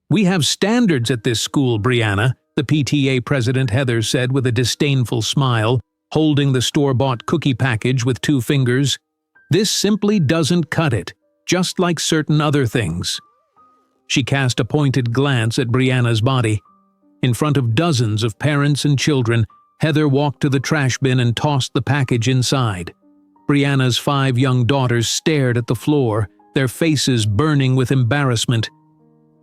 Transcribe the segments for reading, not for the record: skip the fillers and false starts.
"We have standards at this school, Brianna," the PTA president Heather said with a disdainful smile, holding the store-bought cookie package with 2 fingers. "This simply doesn't cut it, just like certain other things." She cast a pointed glance at Brianna's body. In front of dozens of parents and children, Heather walked to the trash bin and tossed the package inside. Brianna's 5 young daughters stared at the floor, their faces burning with embarrassment.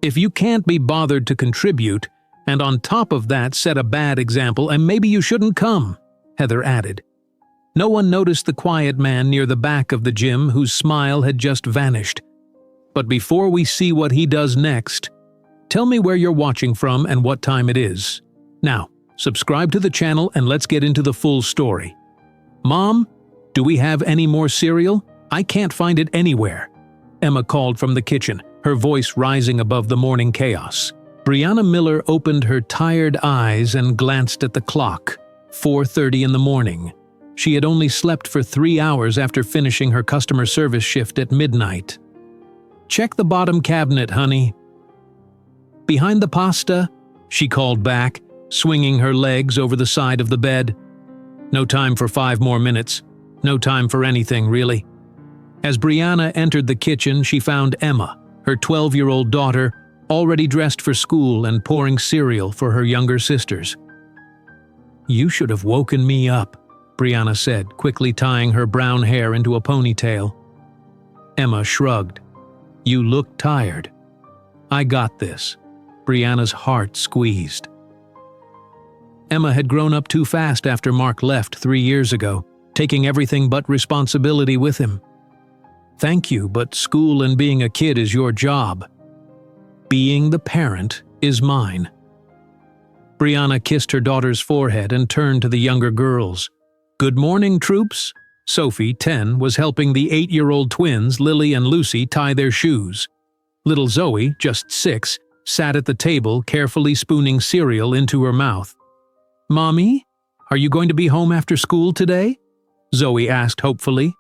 "If you can't be bothered to contribute, and on top of that set a bad example, and maybe you shouldn't come," Heather added. No one noticed the quiet man near the back of the gym whose smile had just vanished. "But before we see what he does next, tell me where you're watching from and what time it is. Now, subscribe to the channel and let's get into the full story." "Mom, do we have any more cereal? I can't find it anywhere," Emma called from the kitchen, her voice rising above the morning chaos. Brianna Miller opened her tired eyes and glanced at the clock. 4:30 in the morning. She had only slept for 3 hours after finishing her customer service shift at midnight. "Check the bottom cabinet, honey." "Behind the pasta?" she called back, swinging her legs over the side of the bed. No time for 5 more minutes. No time for anything, really. As Brianna entered the kitchen, she found Emma, her 12-year-old daughter, already dressed for school and pouring cereal for her younger sisters. "You should have woken me up," Brianna said, quickly tying her brown hair into a ponytail. Emma shrugged. "You look tired." "I got this." Brianna's heart squeezed. Emma had grown up too fast after Mark left 3 years ago, taking everything but responsibility with him. "Thank you, but school and being a kid is your job. Being the parent is mine." Brianna kissed her daughter's forehead and turned to the younger girls. "Good morning, troops." Sophie, 10, was helping the 8-year-old twins, Lily and Lucy, tie their shoes. Little Zoe, just 6, sat at the table, carefully spooning cereal into her mouth. "Mommy, are you going to be home after school today?" Zoe asked hopefully.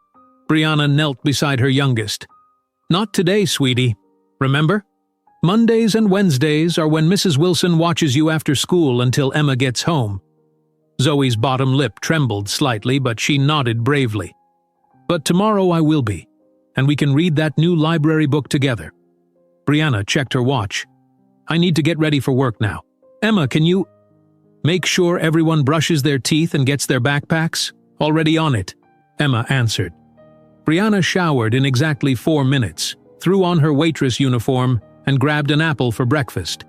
Brianna knelt beside her youngest. "Not today, sweetie. Remember? Mondays and Wednesdays are when Mrs. Wilson watches you after school until Emma gets home." Zoe's bottom lip trembled slightly, but she nodded bravely. "But tomorrow I will be, and we can read that new library book together." Brianna checked her watch. "I need to get ready for work now. Emma, can you—" "Make sure everyone brushes their teeth and gets their backpacks? Already on it," Emma answered. Brianna showered in exactly 4 minutes, threw on her waitress uniform, and grabbed an apple for breakfast.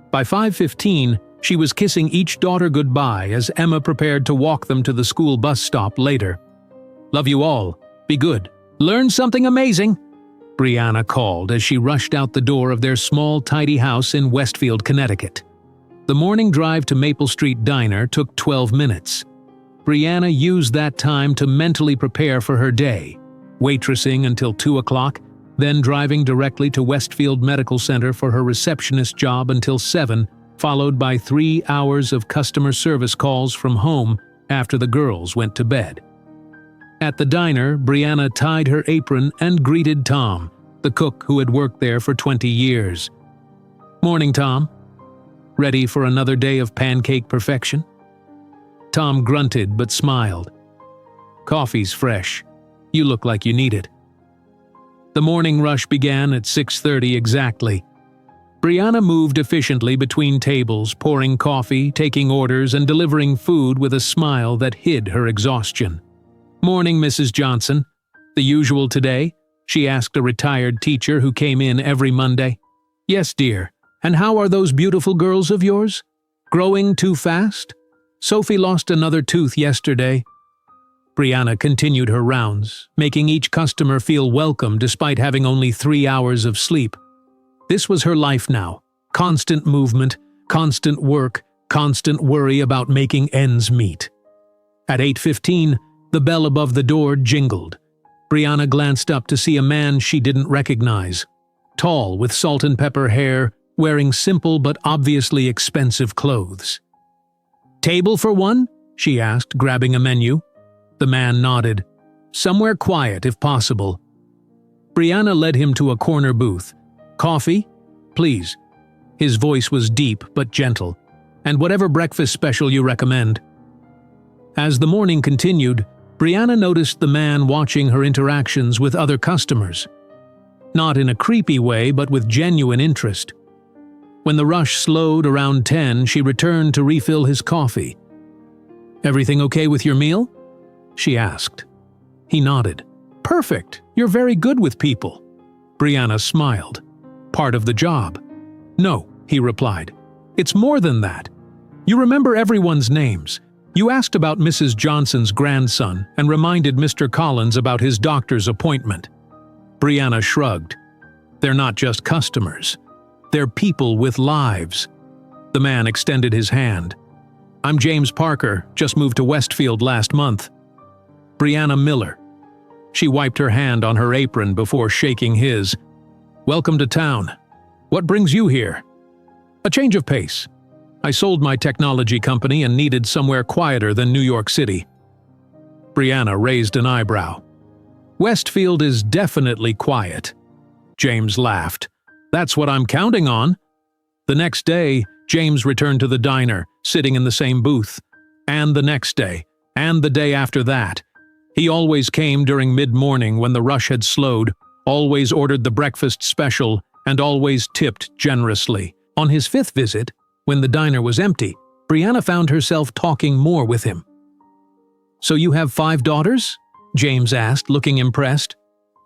By 5:15, she was kissing each daughter goodbye as Emma prepared to walk them to the school bus stop later. "Love you all. Be good. Learn something amazing," Brianna called as she rushed out the door of their small, tidy house in Westfield, Connecticut. The morning drive to Maple Street Diner took 12 minutes. Brianna used that time to mentally prepare for her day, waitressing until 2 o'clock, then driving directly to Westfield Medical Center for her receptionist job until 7, followed by 3 hours of customer service calls from home after the girls went to bed. At the diner, Brianna tied her apron and greeted Tom, the cook who had worked there for 20 years. "Morning, Tom. Ready for another day of pancake perfection?" Tom grunted but smiled. "Coffee's fresh. You look like you need it." The morning rush began at 6:30 exactly. Brianna moved efficiently between tables, pouring coffee, taking orders, and delivering food with a smile that hid her exhaustion. "Morning, Mrs. Johnson. The usual today?" she asked a retired teacher who came in every Monday. "Yes, dear. And how are those beautiful girls of yours? Growing too fast? Sophie lost another tooth yesterday." Brianna continued her rounds, making each customer feel welcome despite having only 3 hours of sleep. This was her life now. Constant movement, constant work, constant worry about making ends meet. At 8:15, the bell above the door jingled. Brianna glanced up to see a man she didn't recognize. Tall, with salt and pepper hair, wearing simple but obviously expensive clothes. "Table for one?" she asked, grabbing a menu. The man nodded. "Somewhere quiet, if possible." Brianna led him to a corner booth. "Coffee? Please." His voice was deep but gentle. "And whatever breakfast special you recommend." As the morning continued, Brianna noticed the man watching her interactions with other customers. Not in a creepy way, but with genuine interest. When the rush slowed around 10, she returned to refill his coffee. "Everything okay with your meal?" she asked. He nodded. "Perfect. You're very good with people." Brianna smiled. "Part of the job." "No," he replied. "It's more than that. You remember everyone's names. You asked about Mrs. Johnson's grandson and reminded Mr. Collins about his doctor's appointment." Brianna shrugged. "They're not just customers. They're people with lives." The man extended his hand. "I'm James Parker, just moved to Westfield last month." Brianna Miller. She wiped her hand on her apron before shaking his. "Welcome to town. What brings you here?" "A change of pace. I sold my technology company and needed somewhere quieter than New York City." Brianna raised an eyebrow. "Westfield is definitely quiet." James laughed. "That's what I'm counting on." The next day, James returned to the diner, sitting in the same booth. And the next day, and the day after that. He always came during mid-morning when the rush had slowed, always ordered the breakfast special, and always tipped generously. On his fifth visit, when the diner was empty, Brianna found herself talking more with him. "So you have 5 daughters?" James asked, looking impressed.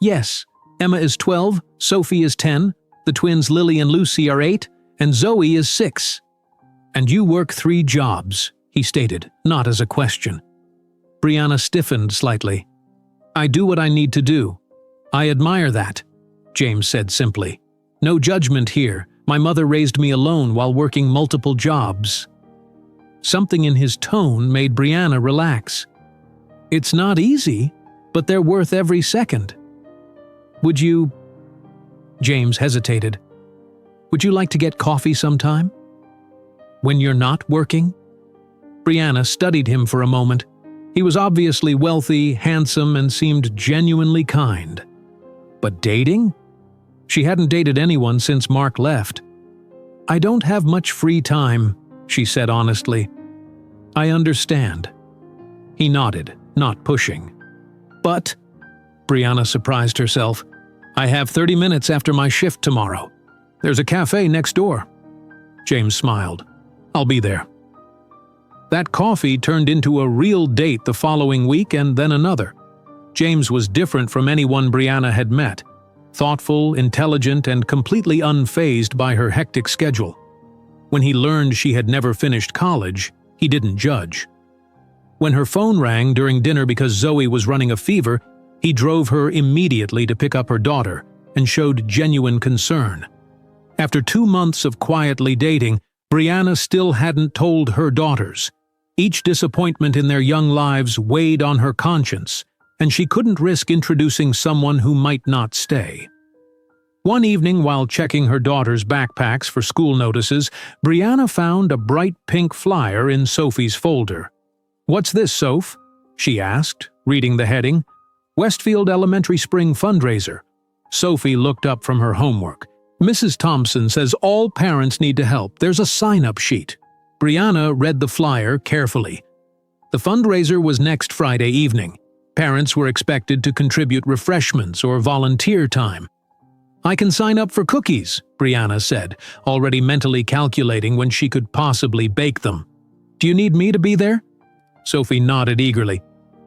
"Yes. Emma is 12, Sophie is 10, the twins Lily and Lucy are 8, and Zoe is 6. "And you work 3 jobs," he stated, not as a question. Brianna stiffened slightly. "I do what I need to do. I admire that," James said simply. "No judgment here. My mother raised me alone while working multiple jobs." Something in his tone made Brianna relax. "It's not easy, but they're worth every second." "Would you—" James hesitated. "Would you like to get coffee sometime? When you're not working?" Brianna studied him for a moment. He was obviously wealthy, handsome, and seemed genuinely kind. But dating? She hadn't dated anyone since Mark left. "I don't have much free time," she said honestly. "I understand." He nodded, not pushing. "But," Brianna surprised herself, "I have 30 minutes after my shift tomorrow. There's a cafe next door." James smiled. "I'll be there." That coffee turned into a real date the following week and then another. James was different from anyone Brianna had met. Thoughtful, intelligent, and completely unfazed by her hectic schedule. When he learned she had never finished college, he didn't judge. When her phone rang during dinner because Zoe was running a fever, he drove her immediately to pick up her daughter and showed genuine concern. After 2 months of quietly dating, Brianna still hadn't told her daughters. Each disappointment in their young lives weighed on her conscience, and she couldn't risk introducing someone who might not stay. One evening, while checking her daughters' backpacks for school notices, Brianna found a bright pink flyer in Sophie's folder. "What's this, Soph?" she asked, reading the heading. "Westfield Elementary Spring Fundraiser." Sophie looked up from her homework. "Mrs. Thompson says all parents need to help. There's a sign-up sheet." Brianna read the flyer carefully. The fundraiser was next Friday evening. Parents were expected to contribute refreshments or volunteer time. "I can sign up for cookies," Brianna said, already mentally calculating when she could possibly bake them. "Do you need me to be there?" Sophie nodded eagerly.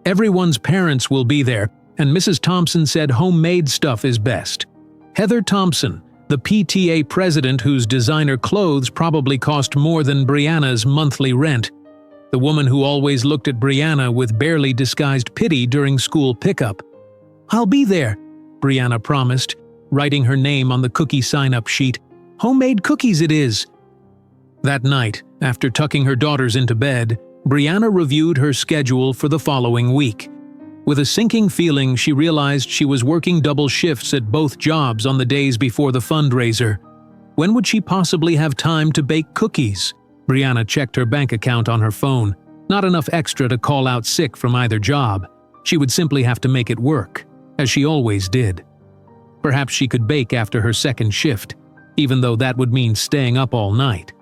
"Everyone's parents will be there, and Mrs. Thompson said homemade stuff is best. Heather Thompson, the PTA president whose designer clothes probably cost more than Brianna's monthly rent. The woman who always looked at Brianna with barely disguised pity during school pickup. "I'll be there," Brianna promised, writing her name on the cookie sign-up sheet. "Homemade cookies it is." That night, after tucking her daughters into bed, Brianna reviewed her schedule for the following week. With a sinking feeling, she realized she was working double shifts at both jobs on the days before the fundraiser. When would she possibly have time to bake cookies? Brianna checked her bank account on her phone. Not enough extra to call out sick from either job. She would simply have to make it work, as she always did. Perhaps she could bake after her second shift. even though that would mean staying up all night.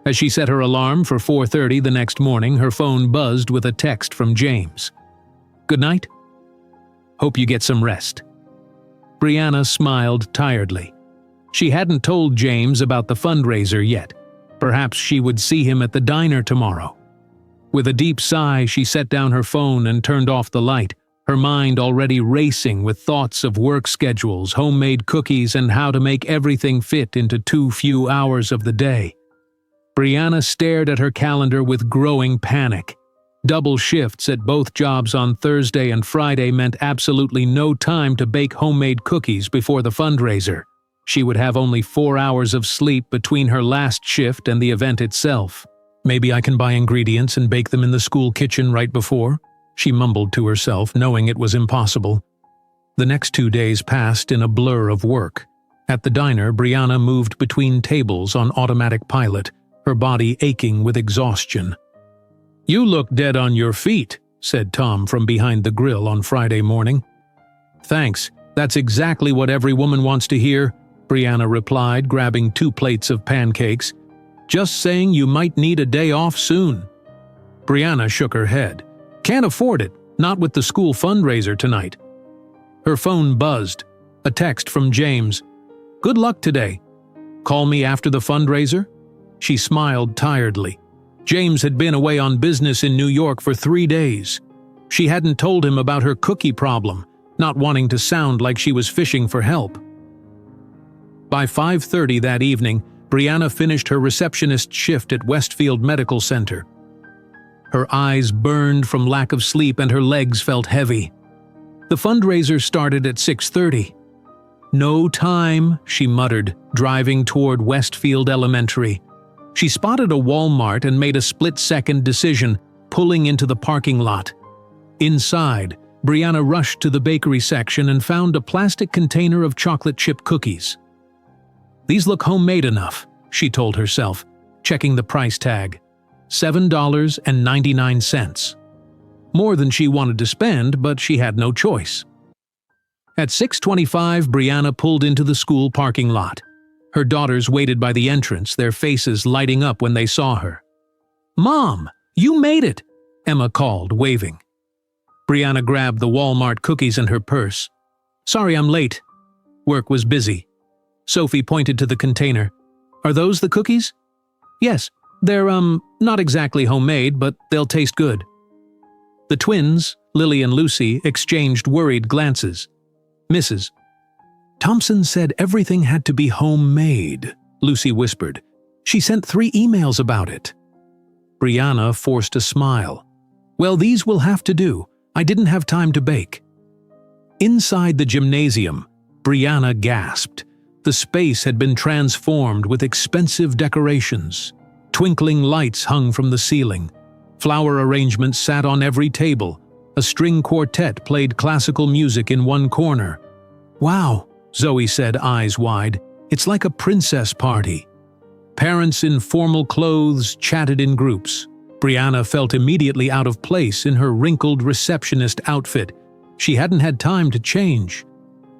As she set her alarm for 4:30 the next morning, her phone buzzed with a text from James. "Good night. Hope you get some rest." Brianna smiled tiredly. She hadn't told James about the fundraiser yet. Perhaps she would see him at the diner tomorrow. With a deep sigh, she set down her phone and turned off the light, her mind already racing with thoughts of work schedules, homemade cookies, and how to make everything fit into too few hours of the day. Brianna stared at her calendar with growing panic. Double shifts at both jobs on Thursday and Friday meant absolutely no time to bake homemade cookies before the fundraiser. She would have only 4 hours of sleep between her last shift and the event itself. "Maybe I can buy ingredients and bake them in the school kitchen right before," she mumbled to herself, knowing it was impossible. The next 2 days passed in a blur of work. At the diner, Brianna moved between tables on automatic pilot, her body aching with exhaustion. "You look dead on your feet," said Tom from behind the grill on Friday morning. "Thanks, that's exactly what every woman wants to hear," Brianna replied, grabbing 2 plates of pancakes. "Just saying you might need a day off soon." Brianna shook her head. "Can't afford it, not with the school fundraiser tonight." Her phone buzzed. A text from James. "Good luck today. Call me after the fundraiser?" She smiled tiredly. James had been away on business in New York for 3 days. She hadn't told him about her cookie problem, not wanting to sound like she was fishing for help. By 5:30 that evening, Brianna finished her receptionist shift at Westfield Medical Center. Her eyes burned from lack of sleep and her legs felt heavy. The fundraiser started at 6:30. "No time," she muttered, driving toward Westfield Elementary. She spotted a Walmart and made a split-second decision, pulling into the parking lot. Inside, Brianna rushed to the bakery section and found a plastic container of chocolate chip cookies. "These look homemade enough," she told herself, checking the price tag. $7.99. More than she wanted to spend, but she had no choice. At 6:25, Brianna pulled into the school parking lot. Her daughters waited by the entrance, their faces lighting up when they saw her. "Mom, you made it!" Emma called, waving. Brianna grabbed the Walmart cookies in her purse. "Sorry I'm late. Work was busy." Sophie pointed to the container. "Are those the cookies?" "Yes, they're, not exactly homemade, but they'll taste good." The twins, Lily and Lucy, exchanged worried glances. "Mrs. Thompson said everything had to be homemade," Lucy whispered. "She sent 3 emails about it." Brianna forced a smile. "Well, these will have to do. I didn't have time to bake." Inside the gymnasium, Brianna gasped. The space had been transformed with expensive decorations. Twinkling lights hung from the ceiling. Flower arrangements sat on every table. A string quartet played classical music in one corner. "Wow," Zoe said, eyes wide. "It's like a princess party." Parents in formal clothes chatted in groups. Brianna felt immediately out of place in her wrinkled receptionist outfit. She hadn't had time to change.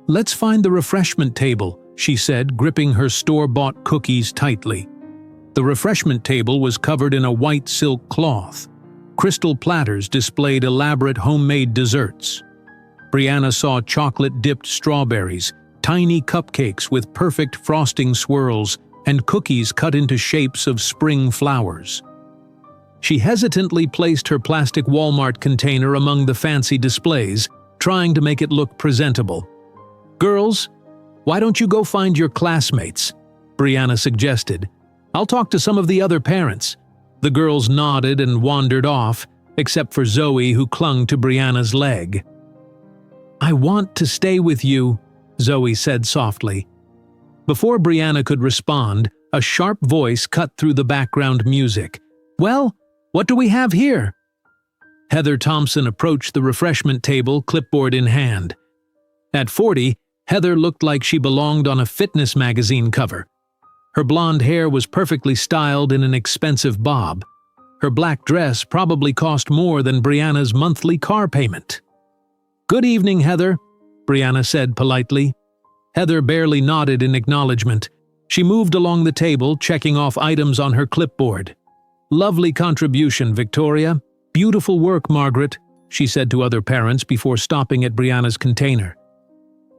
"Let's find the refreshment table," she said, gripping her store-bought cookies tightly. The refreshment table was covered in a white silk cloth. Crystal platters displayed elaborate homemade desserts. Brianna saw chocolate-dipped strawberries, tiny cupcakes with perfect frosting swirls, and cookies cut into shapes of spring flowers. She hesitantly placed her plastic Walmart container among the fancy displays, trying to make it look presentable. "Girls, why don't you go find your classmates?" Brianna suggested. "I'll talk to some of the other parents." The girls nodded and wandered off, except for Zoe, who clung to Brianna's leg. "I want to stay with you," Zoe said softly. Before Brianna could respond, a sharp voice cut through the background music. "Well, what do we have here?" Heather Thompson approached the refreshment table, clipboard in hand. At 40, Heather looked like she belonged on a fitness magazine cover. Her blonde hair was perfectly styled in an expensive bob. Her black dress probably cost more than Brianna's monthly car payment. "Good evening, Heather," Brianna said politely. Heather barely nodded in acknowledgement. She moved along the table, checking off items on her clipboard. "Lovely contribution, Victoria. Beautiful work, Margaret," she said to other parents before stopping at Brianna's container.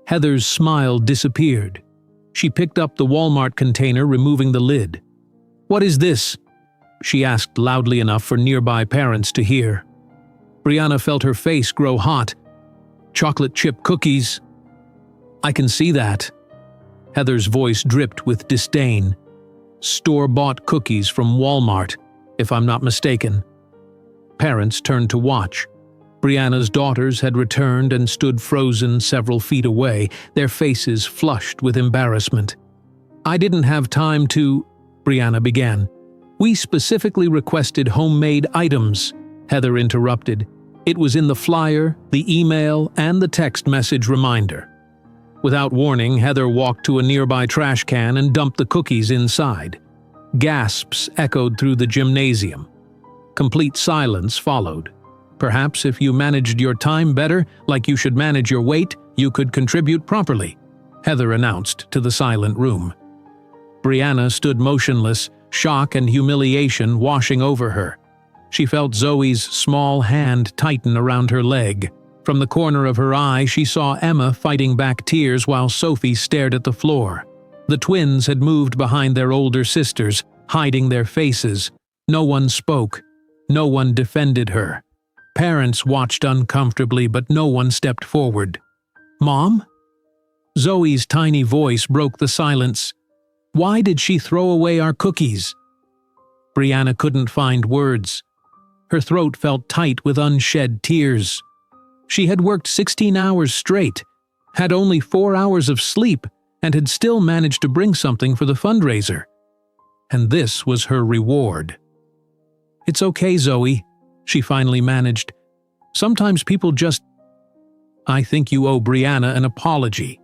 Heather's smile disappeared. She picked up the Walmart container, removing the lid. "What is this?" she asked loudly enough for nearby parents to hear. Brianna felt her face grow hot. "Chocolate chip cookies." "I can see that." Heather's voice dripped with disdain. "Store-bought cookies from Walmart, if I'm not mistaken." Parents turned to watch. Brianna's daughters had returned and stood frozen several feet away, their faces flushed with embarrassment. "I didn't have time to," Brianna began. "We specifically requested homemade items," Heather interrupted. "It was in the flyer, the email, and the text message reminder." Without warning, Heather walked to a nearby trash can and dumped the cookies inside. Gasps echoed through the gymnasium. Complete silence followed. "Perhaps if you managed your time better, like you should manage your weight, you could contribute properly," Heather announced to the silent room. Brianna stood motionless, shock and humiliation washing over her. She felt Zoe's small hand tighten around her leg. From the corner of her eye, she saw Emma fighting back tears while Sophie stared at the floor. The twins had moved behind their older sisters, hiding their faces. No one spoke. No one defended her. Parents watched uncomfortably, but no one stepped forward. "Mom?" Zoe's tiny voice broke the silence. "Why did she throw away our cookies?" Brianna couldn't find words. Her throat felt tight with unshed tears. She had worked 16 hours straight, had only 4 hours of sleep, and had still managed to bring something for the fundraiser. And this was her reward. "It's okay, Zoe," she finally managed. "Sometimes people just—" "I think you owe Brianna an apology,"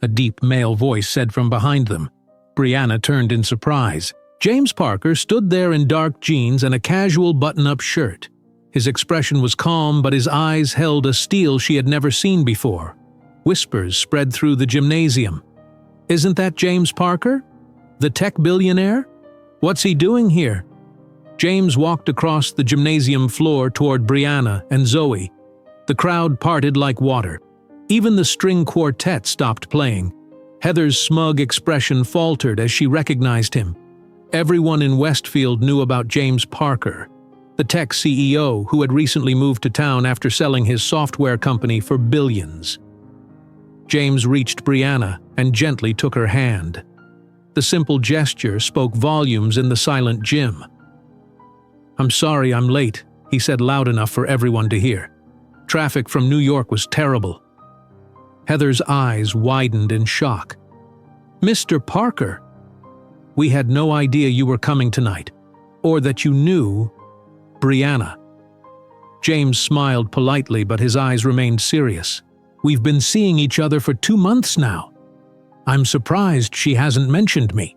a deep male voice said from behind them. Brianna turned in surprise. James Parker stood there in dark jeans and a casual button-up shirt. His expression was calm, but his eyes held a steel she had never seen before. Whispers spread through the gymnasium. "Isn't that James Parker? The tech billionaire? What's he doing here?" James walked across the gymnasium floor toward Brianna and Zoe. The crowd parted like water. Even the string quartet stopped playing. Heather's smug expression faltered as she recognized him. Everyone in Westfield knew about James Parker, the tech CEO who had recently moved to town after selling his software company for billions. James reached Brianna and gently took her hand. The simple gesture spoke volumes in the silent gym. "I'm sorry I'm late," he said loud enough for everyone to hear. "Traffic from New York was terrible." Heather's eyes widened in shock. "Mr. Parker, we had no idea you were coming tonight, or that you knew Brianna." James smiled politely, but his eyes remained serious. "We've been seeing each other for 2 months now. I'm surprised she hasn't mentioned me."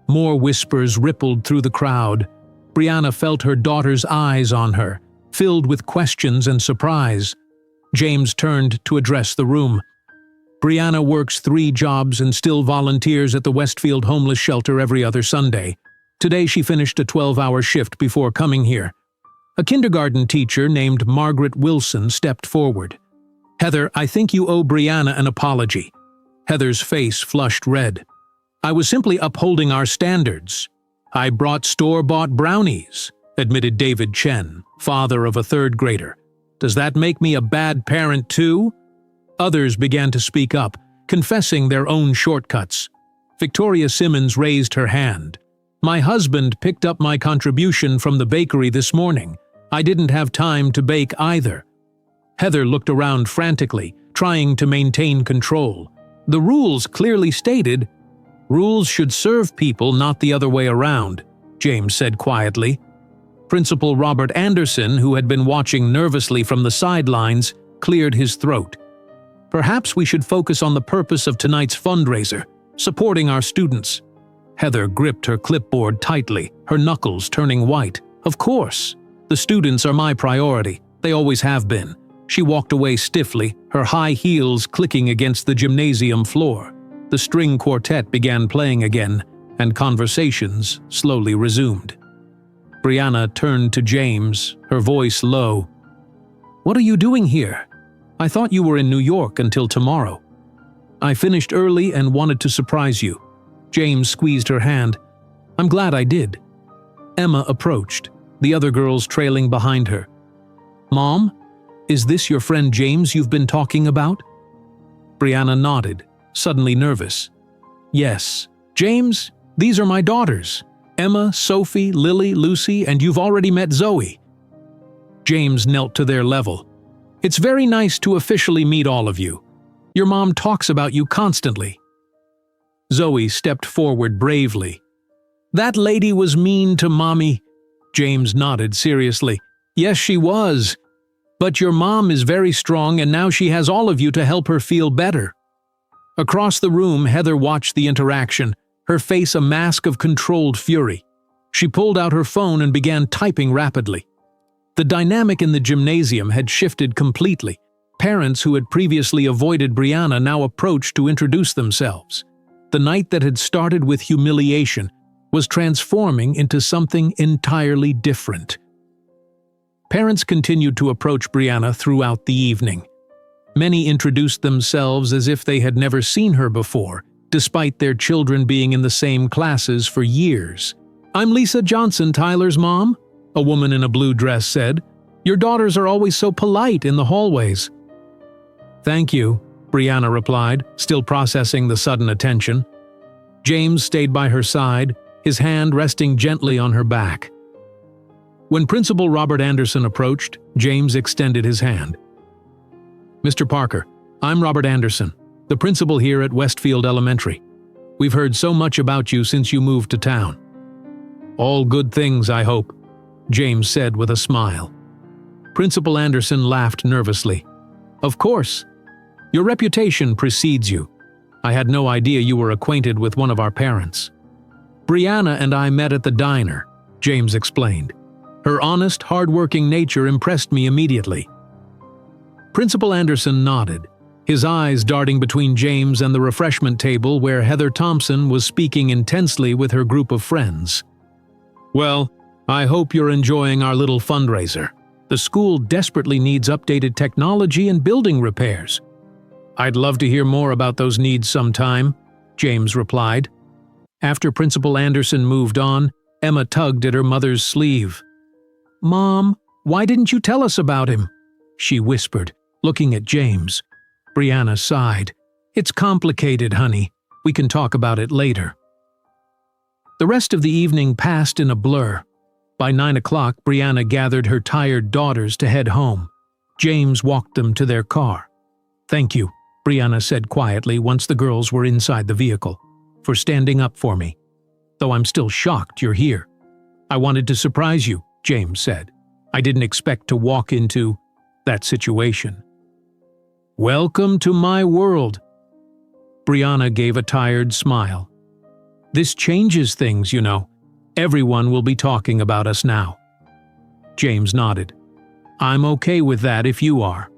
More whispers rippled through the crowd. Brianna felt her daughter's eyes on her, filled with questions and surprise. James turned to address the room. "Brianna works 3 jobs and still volunteers at the Westfield homeless shelter every other Sunday. Today she finished a 12-hour shift before coming here." A kindergarten teacher named Margaret Wilson stepped forward. "Heather, I think you owe Brianna an apology." Heather's face flushed red. "I was simply upholding our standards. I brought store-bought brownies," admitted David Chen, father of a 3rd grader. "Does that make me a bad parent too?" Others began to speak up, confessing their own shortcuts. Victoria Simmons raised her hand. "My husband picked up my contribution from the bakery this morning. I didn't have time to bake either." Heather looked around frantically, trying to maintain control. "The rules clearly stated—" "Rules should serve people, not the other way around," James said quietly. Principal Robert Anderson, who had been watching nervously from the sidelines, cleared his throat. "Perhaps we should focus on the purpose of tonight's fundraiser, supporting our students." Heather gripped her clipboard tightly, her knuckles turning white. "Of course. The students are my priority. They always have been." She walked away stiffly, her high heels clicking against the gymnasium floor. The string quartet began playing again, and conversations slowly resumed. Brianna turned to James, her voice low. "What are you doing here? I thought you were in New York until tomorrow." "I finished early and wanted to surprise you." James squeezed her hand. "I'm glad I did." Emma approached, the other girls trailing behind her. "Mom, is this your friend James you've been talking about?" Brianna nodded, suddenly nervous. "Yes. James, these are my daughters. Emma, Sophie, Lily, Lucy, and you've already met Zoe." James knelt to their level. "It's very nice to officially meet all of you. Your mom talks about you constantly." Zoe stepped forward bravely. "That lady was mean to Mommy." James nodded seriously. "Yes, she was. But your mom is very strong and now she has all of you to help her feel better." Across the room, Heather watched the interaction, her face a mask of controlled fury. She pulled out her phone and began typing rapidly. The dynamic in the gymnasium had shifted completely. Parents who had previously avoided Brianna now approached to introduce themselves. The night that had started with humiliation was transforming into something entirely different. Parents continued to approach Brianna throughout the evening. Many introduced themselves as if they had never seen her before, despite their children being in the same classes for years. "I'm Lisa Johnson, Tyler's mom," a woman in a blue dress said. "Your daughters are always so polite in the hallways." "Thank you," Brianna replied, still processing the sudden attention. James stayed by her side, his hand resting gently on her back. When Principal Robert Anderson approached, James extended his hand. "Mr. Parker, I'm Robert Anderson, the principal here at Westfield Elementary. We've heard so much about you since you moved to town." "All good things, I hope," James said with a smile. Principal Anderson laughed nervously. "Of course. Your reputation precedes you. I had no idea you were acquainted with one of our parents." "Brianna and I met at the diner," James explained. "Her honest, hard-working nature impressed me immediately." Principal Anderson nodded, his eyes darting between James and the refreshment table where Heather Thompson was speaking intensely with her group of friends. "Well, I hope you're enjoying our little fundraiser. The school desperately needs updated technology and building repairs." "I'd love to hear more about those needs sometime," James replied. After Principal Anderson moved on, Emma tugged at her mother's sleeve. "Mom, why didn't you tell us about him?" she whispered, looking at James. Brianna sighed. "It's complicated, honey. We can talk about it later." The rest of the evening passed in a blur. By 9 o'clock, Brianna gathered her tired daughters to head home. James walked them to their car. "Thank you," Brianna said quietly once the girls were inside the vehicle, "for standing up for me. Though I'm still shocked you're here." "I wanted to surprise you," James said. "I didn't expect to walk into that situation." "Welcome to my world." Brianna gave a tired smile. "This changes things, you know. Everyone will be talking about us now." James nodded. "I'm okay with that if you are."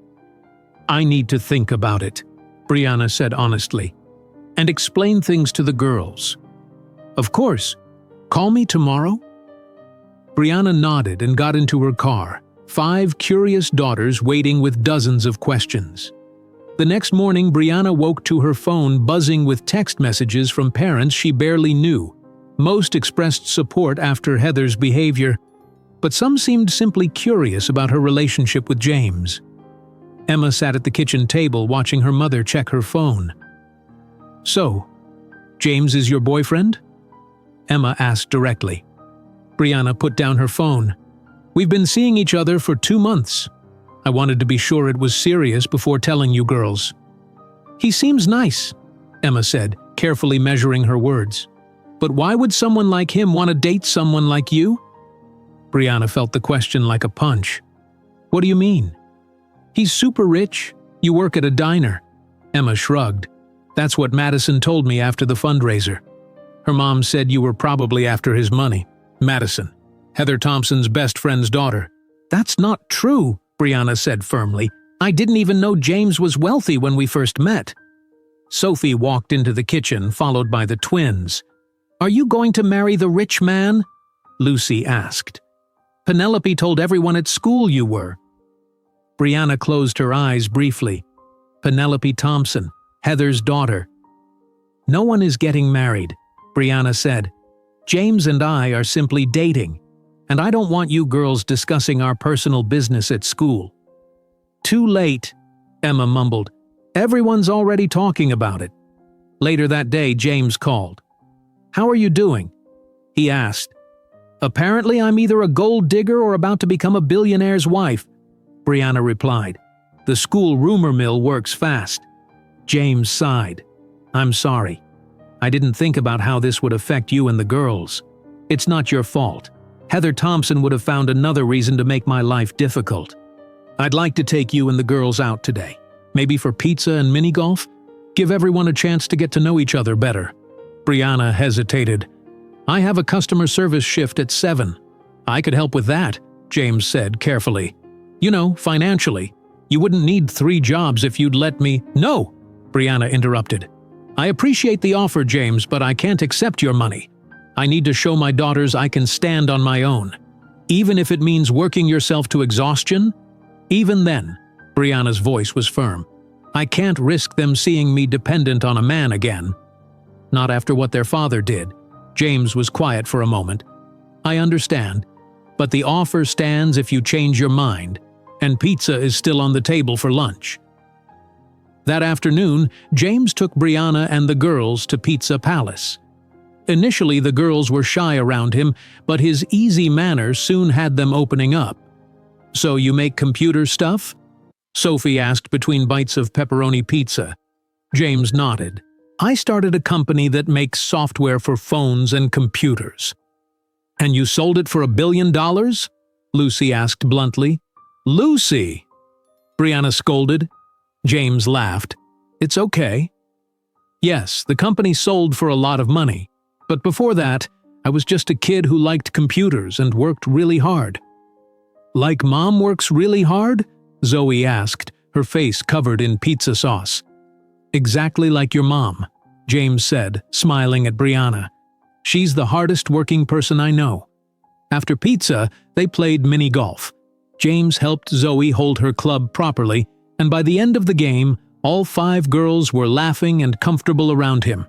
"I need to think about it," Brianna said honestly, "and explain things to the girls." "Of course. Call me tomorrow?" Brianna nodded and got into her car, 5 curious daughters waiting with dozens of questions. The next morning, Brianna woke to her phone buzzing with text messages from parents she barely knew. Most expressed support after Heather's behavior, but some seemed simply curious about her relationship with James. Emma sat at the kitchen table watching her mother check her phone. "So, James is your boyfriend?" Emma asked directly. Brianna put down her phone. "We've been seeing each other for 2 months. I wanted to be sure it was serious before telling you girls." "He seems nice," Emma said, carefully measuring her words. "But why would someone like him want to date someone like you?" Brianna felt the question like a punch. "What do you mean?" "He's super rich. You work at a diner." Emma shrugged. "That's what Madison told me after the fundraiser. Her mom said you were probably after his money." Madison, Heather Thompson's best friend's daughter. "That's not true," Brianna said firmly. "I didn't even know James was wealthy when we first met." Sophie walked into the kitchen, followed by the twins. "Are you going to marry the rich man?" Lucy asked. "Penelope told everyone at school you were." Brianna closed her eyes briefly. Penelope Thompson, Heather's daughter. "No one is getting married," Brianna said. "James and I are simply dating, and I don't want you girls discussing our personal business at school." "Too late," Emma mumbled. "Everyone's already talking about it." Later that day, James called. "How are you doing?" he asked. "Apparently I'm either a gold digger or about to become a billionaire's wife," Brianna replied. "The school rumor mill works fast." James sighed. "I'm sorry. I didn't think about how this would affect you and the girls. It's not your fault. Heather Thompson would have found another reason to make my life difficult. I'd like to take you and the girls out today. Maybe for pizza and mini-golf? Give everyone a chance to get to know each other better." Brianna hesitated. "I have a customer service shift at 7. "I could help with that," James said carefully. "You know, financially. You wouldn't need 3 jobs if you'd let me—" "No!" Brianna interrupted. "I appreciate the offer, James, but I can't accept your money. I need to show my daughters I can stand on my own. Even if it means working yourself to exhaustion? Even then," Brianna's voice was firm, "I can't risk them seeing me dependent on a man again. Not after what their father did." James was quiet for a moment. "I understand, but the offer stands if you change your mind, and pizza is still on the table for lunch." That afternoon, James took Brianna and the girls to Pizza Palace. Initially, the girls were shy around him, but his easy manner soon had them opening up. "So you make computer stuff?" Sophie asked between bites of pepperoni pizza. James nodded. "I started a company that makes software for phones and computers." "And you sold it for $1 billion?" Lucy asked bluntly. "Lucy!" Brianna scolded. James laughed. "It's okay." "Yes, the company sold for a lot of money. But before that, I was just a kid who liked computers and worked really hard." "Like Mom works really hard?" Zoe asked, her face covered in pizza sauce. "Exactly like your mom," James said, smiling at Brianna. "She's the hardest working person I know." After pizza, they played mini-golf. James helped Zoe hold her club properly, and by the end of the game, all 5 girls were laughing and comfortable around him.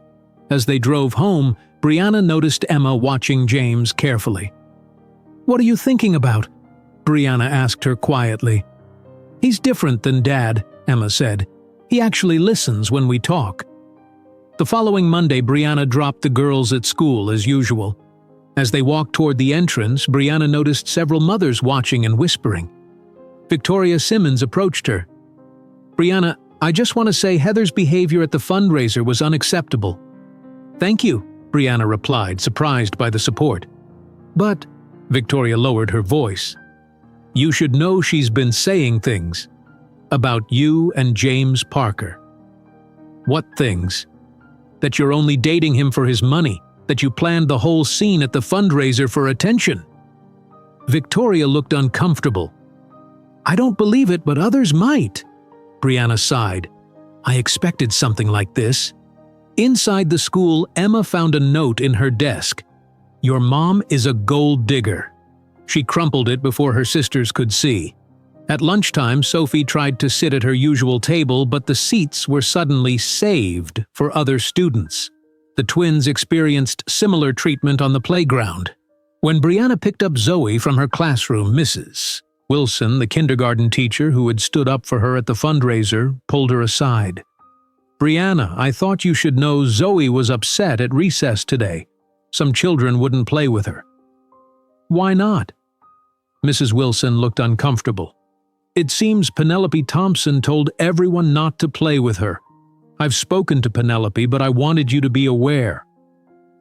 As they drove home, Brianna noticed Emma watching James carefully. "What are you thinking about?" Brianna asked her quietly. "He's different than Dad," Emma said. "He actually listens when we talk." The following Monday, Brianna dropped the girls at school as usual. As they walked toward the entrance, Brianna noticed several mothers watching and whispering. Victoria Simmons approached her. "Brianna, I just want to say Heather's behavior at the fundraiser was unacceptable." "Thank you," Brianna replied, surprised by the support. "But," Victoria lowered her voice, "you should know she's been saying things about you and James Parker." "What things?" "That you're only dating him for his money, that you planned the whole scene at the fundraiser for attention." Victoria looked uncomfortable. "I don't believe it, but others might." Brianna sighed. "I expected something like this." Inside the school, Emma found a note in her desk. "Your mom is a gold digger." She crumpled it before her sisters could see. At lunchtime, Sophie tried to sit at her usual table, but the seats were suddenly saved for other students. The twins experienced similar treatment on the playground. When Brianna picked up Zoe from her classroom, Mrs. Wilson, the kindergarten teacher who had stood up for her at the fundraiser, pulled her aside. "Brianna, I thought you should know Zoe was upset at recess today. Some children wouldn't play with her." "Why not?" Mrs. Wilson looked uncomfortable. "It seems Penelope Thompson told everyone not to play with her. I've spoken to Penelope, but I wanted you to be aware."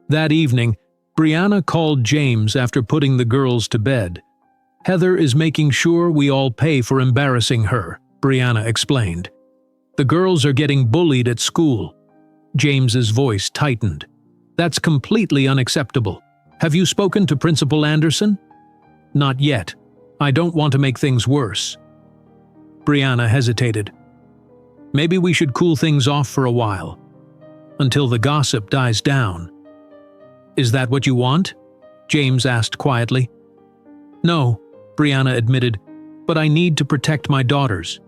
That evening, Brianna called James after putting the girls to bed. "Heather is making sure we all pay for embarrassing her," Brianna explained. "The girls are getting bullied at school." James's voice tightened. "That's completely unacceptable. Have you spoken to Principal Anderson?" "Not yet. I don't want to make things worse." Brianna hesitated. "Maybe we should cool things off for a while. until the gossip dies down. "Is that what you want?" James asked quietly. "No," Brianna admitted, "but I need to protect my daughters."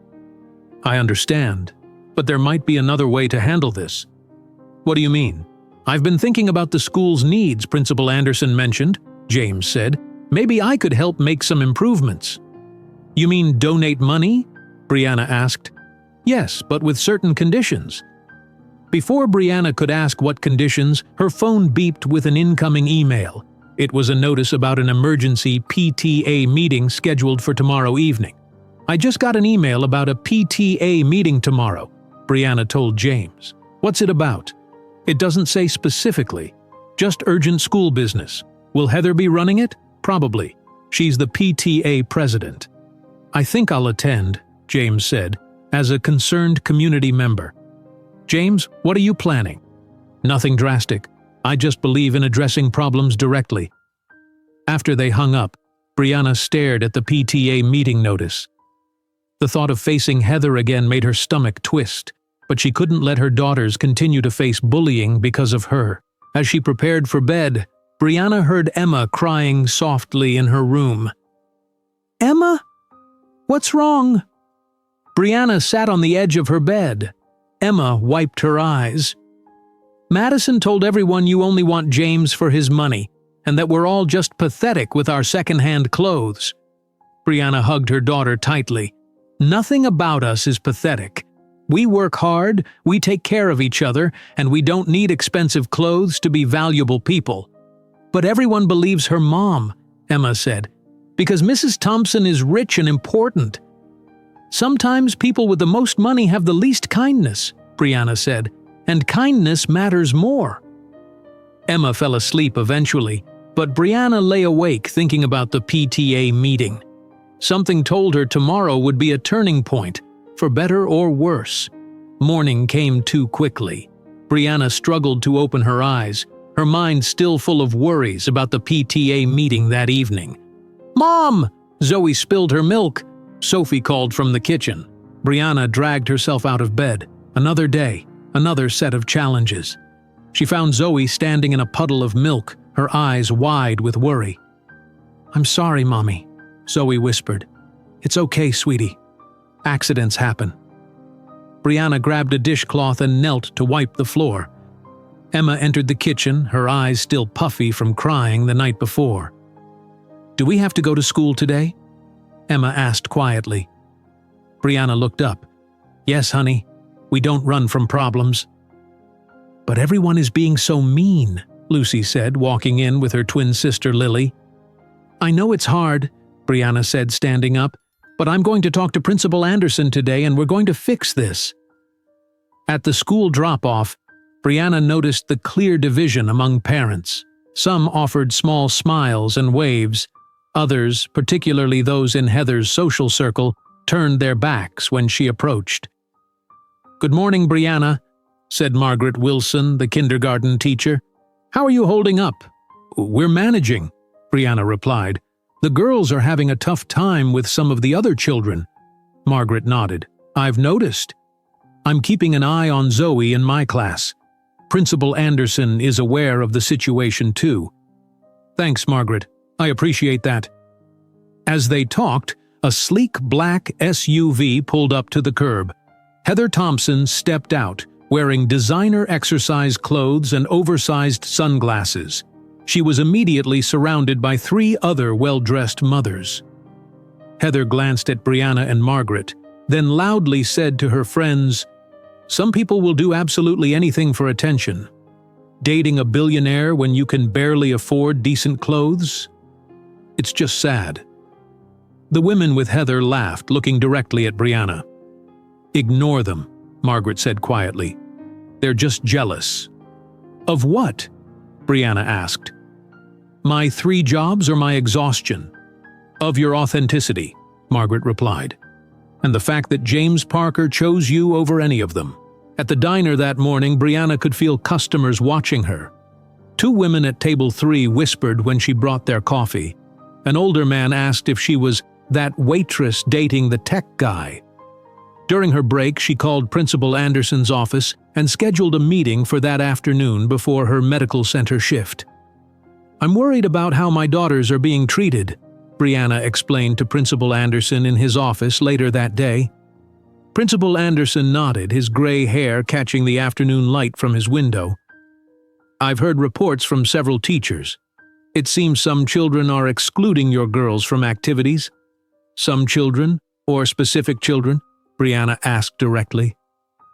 "I understand, but there might be another way to handle this." "What do you mean?" "I've been thinking about the school's needs Principal Anderson mentioned," James said. "Maybe I could help make some improvements." "You mean donate money?" Brianna asked. "Yes, but with certain conditions." Before Brianna could ask what conditions, her phone beeped with an incoming email. It was a notice about an emergency PTA meeting scheduled for tomorrow evening. "I just got an email about a PTA meeting tomorrow," Brianna told James. "What's it about?" "It doesn't say specifically. Just urgent school business. Will Heather be running it? Probably. She's the PTA president." "I think I'll attend," James said, as a concerned community member. "James, what are you planning?" "Nothing drastic. I just believe in addressing problems directly." After they hung up, Brianna stared at the PTA meeting notice. The thought of facing Heather again made her stomach twist, but she couldn't let her daughters continue to face bullying because of her. As she prepared for bed, Brianna heard Emma crying softly in her room. "Emma? What's wrong?" Brianna sat on the edge of her bed. Emma wiped her eyes. "Madison told everyone you only want James for his money, and that we're all just pathetic with our second-hand clothes." Brianna hugged her daughter tightly. "Nothing about us is pathetic. We work hard, we take care of each other, and we don't need expensive clothes to be valuable people." "But everyone believes her mom," Emma said, "because Mrs. Thompson is rich and important." "Sometimes people with the most money have the least kindness," Brianna said, "and kindness matters more." Emma fell asleep eventually, but Brianna lay awake thinking about the PTA meeting. Something told her tomorrow would be a turning point, for better or worse. Morning came too quickly. Brianna struggled to open her eyes, her mind still full of worries about the PTA meeting that evening. "Mom!" Zoe spilled her milk. Sophie called from the kitchen. Brianna dragged herself out of bed. Another day, another set of challenges. She found Zoe standing in a puddle of milk, her eyes wide with worry. "I'm sorry, Mommy," Zoe whispered. "It's okay, sweetie. Accidents happen." Brianna grabbed a dishcloth and knelt to wipe the floor. Emma entered the kitchen, her eyes still puffy from crying the night before. "Do we have to go to school today?" Emma asked quietly. Brianna looked up. "Yes, honey. We don't run from problems." "But everyone is being so mean," Lucy said, walking in with her twin sister Lily. "I know it's hard," Brianna said, standing up, "but I'm going to talk to Principal Anderson today and we're going to fix this." At the school drop-off, Brianna noticed the clear division among parents. Some offered small smiles and waves. Others, particularly those in Heather's social circle, turned their backs when she approached. "Good morning, Brianna," said Margaret Wilson, the kindergarten teacher. "How are you holding up?" "We're managing," Brianna replied. "The girls are having a tough time with some of the other children." Margaret nodded. "I've noticed. I'm keeping an eye on Zoe in my class. Principal Anderson is aware of the situation too." "Thanks, Margaret. I appreciate that." As they talked, a sleek black SUV pulled up to the curb. Heather Thompson stepped out, wearing designer exercise clothes and oversized sunglasses. She was immediately surrounded by 3 other well-dressed mothers. Heather glanced at Brianna and Margaret, then loudly said to her friends, "Some people will do absolutely anything for attention. Dating a billionaire when you can barely afford decent clothes? It's just sad." The women with Heather laughed, looking directly at Brianna. "Ignore them," Margaret said quietly. "They're just jealous." "Of what?" Brianna asked. "My 3 jobs or my exhaustion?" "Of your authenticity," Margaret replied. "And the fact that James Parker chose you over any of them." At the diner that morning, Brianna could feel customers watching her. 2 women at table 3 whispered when she brought their coffee. An older man asked if she was that waitress dating the tech guy. During her break, she called Principal Anderson's office and scheduled a meeting for that afternoon before her medical center shift. "I'm worried about how my daughters are being treated," Brianna explained to Principal Anderson in his office later that day. Principal Anderson nodded, his gray hair catching the afternoon light from his window. "I've heard reports from several teachers. It seems some children are excluding your girls from activities." "Some children, or specific children?" Brianna asked directly.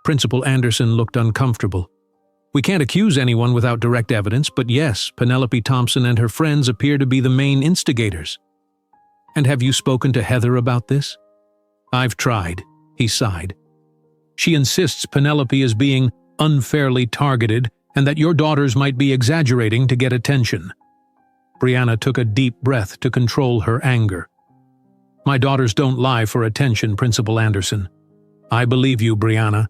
Principal Anderson looked uncomfortable. "We can't accuse anyone without direct evidence, but yes, Penelope Thompson and her friends appear to be the main instigators." "And have you spoken to Heather about this?" "I've tried," he sighed. "She insists Penelope is being unfairly targeted and that your daughters might be exaggerating to get attention." Brianna took a deep breath to control her anger. "My daughters don't lie for attention, Principal Anderson." "I believe you, Brianna.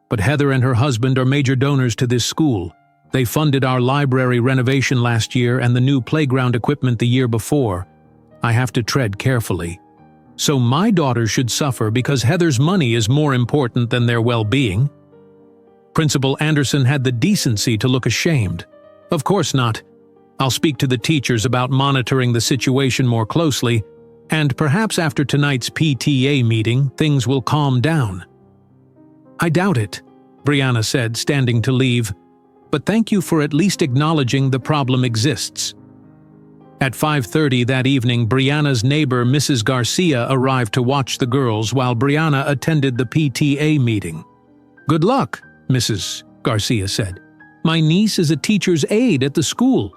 But Heather and her husband are major donors to this school. They funded our library renovation last year and the new playground equipment the year before. I have to tread carefully. So my daughters should suffer because Heather's money is more important than their well-being?" Principal Anderson had the decency to look ashamed. "Of course not. I'll speak to the teachers about monitoring the situation more closely, and perhaps after tonight's PTA meeting, things will calm down." "I doubt it," Brianna said, standing to leave. "But thank you for at least acknowledging the problem exists." At 5:30 that evening, Brianna's neighbor, Mrs. Garcia, arrived to watch the girls while Brianna attended the PTA meeting. "Good luck," Mrs. Garcia said. "My niece is a teacher's aide at the school.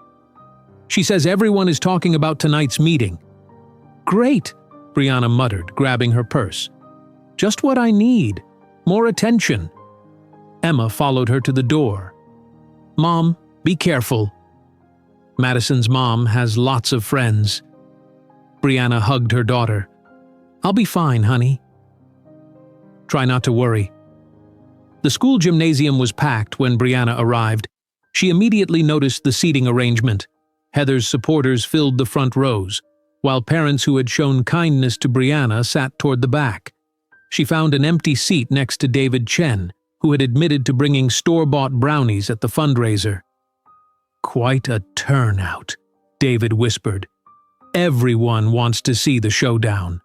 She says everyone is talking about tonight's meeting." "Great," Brianna muttered, grabbing her purse. "Just what I need. More attention." Emma followed her to the door. "Mom, be careful." Madison's mom has lots of friends. Brianna hugged her daughter. "I'll be fine, honey." "Try not to worry." The school gymnasium was packed when Brianna arrived. She immediately noticed the seating arrangement. Heather's supporters filled the front rows, while parents who had shown kindness to Brianna sat toward the back. She found an empty seat next to David Chen, who had admitted to bringing store-bought brownies at the fundraiser. "Quite a turnout," David whispered. "Everyone wants to see the showdown."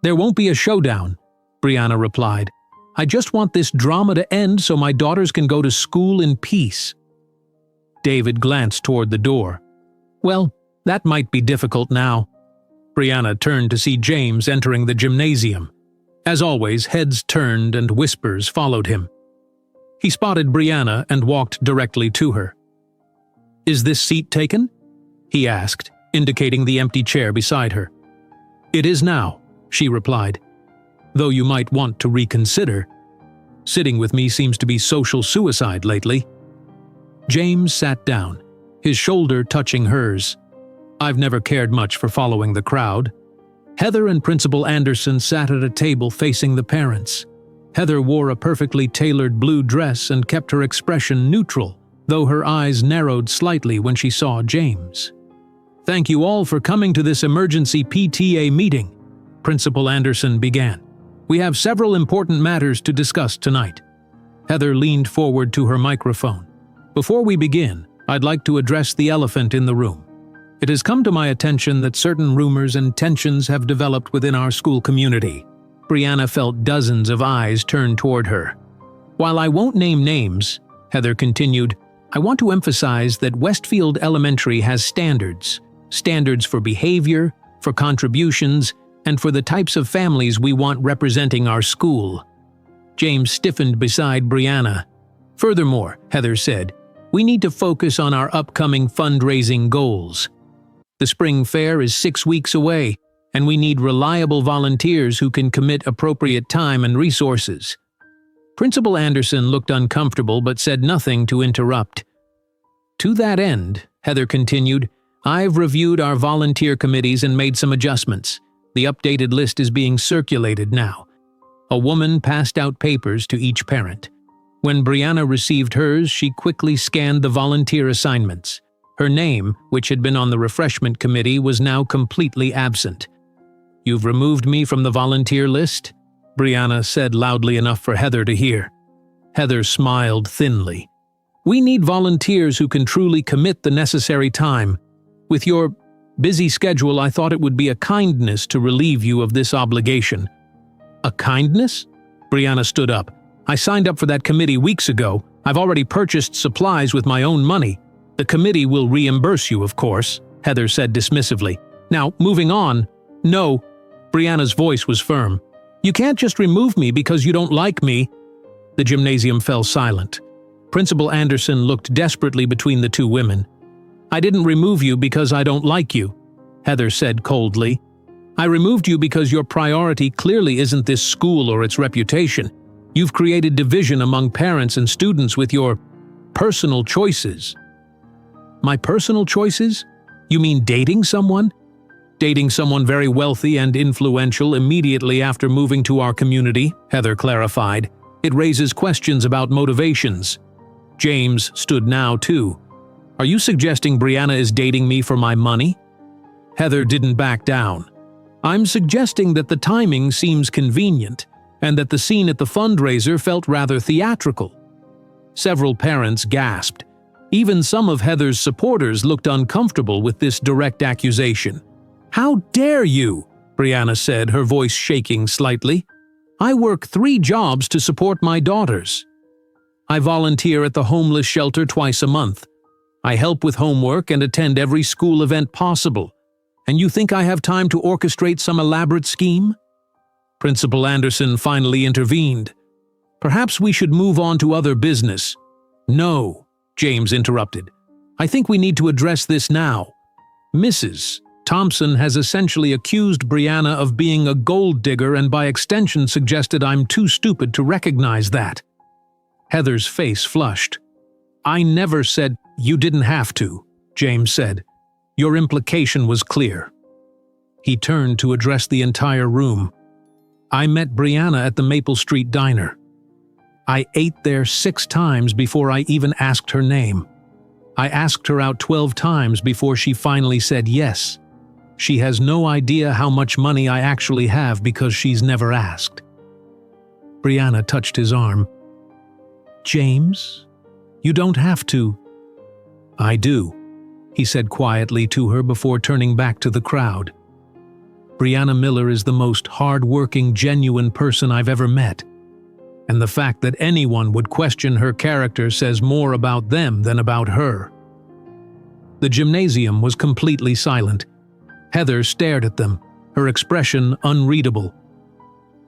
"There won't be a showdown," Brianna replied. "I just want this drama to end so my daughters can go to school in peace." David glanced toward the door. "Well, that might be difficult now." Brianna turned to see James entering the gymnasium. As always, heads turned and whispers followed him. He spotted Brianna and walked directly to her. "Is this seat taken?" he asked, indicating the empty chair beside her. "It is now," she replied. "Though you might want to reconsider. Sitting with me seems to be social suicide lately." James sat down, his shoulder touching hers. "I've never cared much for following the crowd." Heather and Principal Anderson sat at a table facing the parents. Heather wore a perfectly tailored blue dress and kept her expression neutral, though her eyes narrowed slightly when she saw James. "Thank you all for coming to this emergency PTA meeting," Principal Anderson began. "We have several important matters to discuss tonight." Heather leaned forward to her microphone. "Before we begin, I'd like to address the elephant in the room. It has come to my attention that certain rumors and tensions have developed within our school community." Brianna felt dozens of eyes turn toward her. "While I won't name names," Heather continued, "I want to emphasize that Westfield Elementary has standards. Standards for behavior, for contributions, and for the types of families we want representing our school." James stiffened beside Brianna. "Furthermore," Heather said, "we need to focus on our upcoming fundraising goals. The spring fair is 6 weeks away, and we need reliable volunteers who can commit appropriate time and resources." Principal Anderson looked uncomfortable but said nothing to interrupt. "To that end," Heather continued, "I've reviewed our volunteer committees and made some adjustments. The updated list is being circulated now." A woman passed out papers to each parent. When Brianna received hers, she quickly scanned the volunteer assignments. Her name, which had been on the refreshment committee, was now completely absent. "You've removed me from the volunteer list?" Brianna said loudly enough for Heather to hear. Heather smiled thinly. "We need volunteers who can truly commit the necessary time. With your busy schedule, I thought it would be a kindness to relieve you of this obligation." "A kindness?" Brianna stood up. "I signed up for that committee weeks ago. I've already purchased supplies with my own money. The committee will reimburse you, of course," Heather said dismissively. "Now, moving on." "No." Brianna's voice was firm. "You can't just remove me because you don't like me." The gymnasium fell silent. Principal Anderson looked desperately between the two women. "I didn't remove you because I don't like you," Heather said coldly. "I removed you because your priority clearly isn't this school or its reputation. You've created division among parents and students with your personal choices." "My personal choices? You mean dating someone?" "Dating someone very wealthy and influential immediately after moving to our community," Heather clarified. "It raises questions about motivations." James stood now too. "Are you suggesting Brianna is dating me for my money?" Heather didn't back down. "I'm suggesting that the timing seems convenient, and that the scene at the fundraiser felt rather theatrical." Several parents gasped. Even some of Heather's supporters looked uncomfortable with this direct accusation. "How dare you?" Brianna said, her voice shaking slightly. "I work 3 jobs to support my daughters. I volunteer at the homeless shelter twice a month. I help with homework and attend every school event possible. And you think I have time to orchestrate some elaborate scheme?" Principal Anderson finally intervened. "Perhaps we should move on to other business." "No," James interrupted. "I think we need to address this now. Mrs. Thompson has essentially accused Brianna of being a gold digger and by extension suggested I'm too stupid to recognize that." Heather's face flushed. "I never said—" "You didn't have to," James said. "Your implication was clear." He turned to address the entire room. "I met Brianna at the Maple Street Diner. I ate there 6 times before I even asked her name. I asked her out 12 times before she finally said yes. She has no idea how much money I actually have because she's never asked." Brianna touched his arm. "James, you don't have to." "I do," he said quietly to her before turning back to the crowd. "Brianna Miller is the most hard-working, genuine person I've ever met. And the fact that anyone would question her character says more about them than about her." The gymnasium was completely silent. Heather stared at them, her expression unreadable.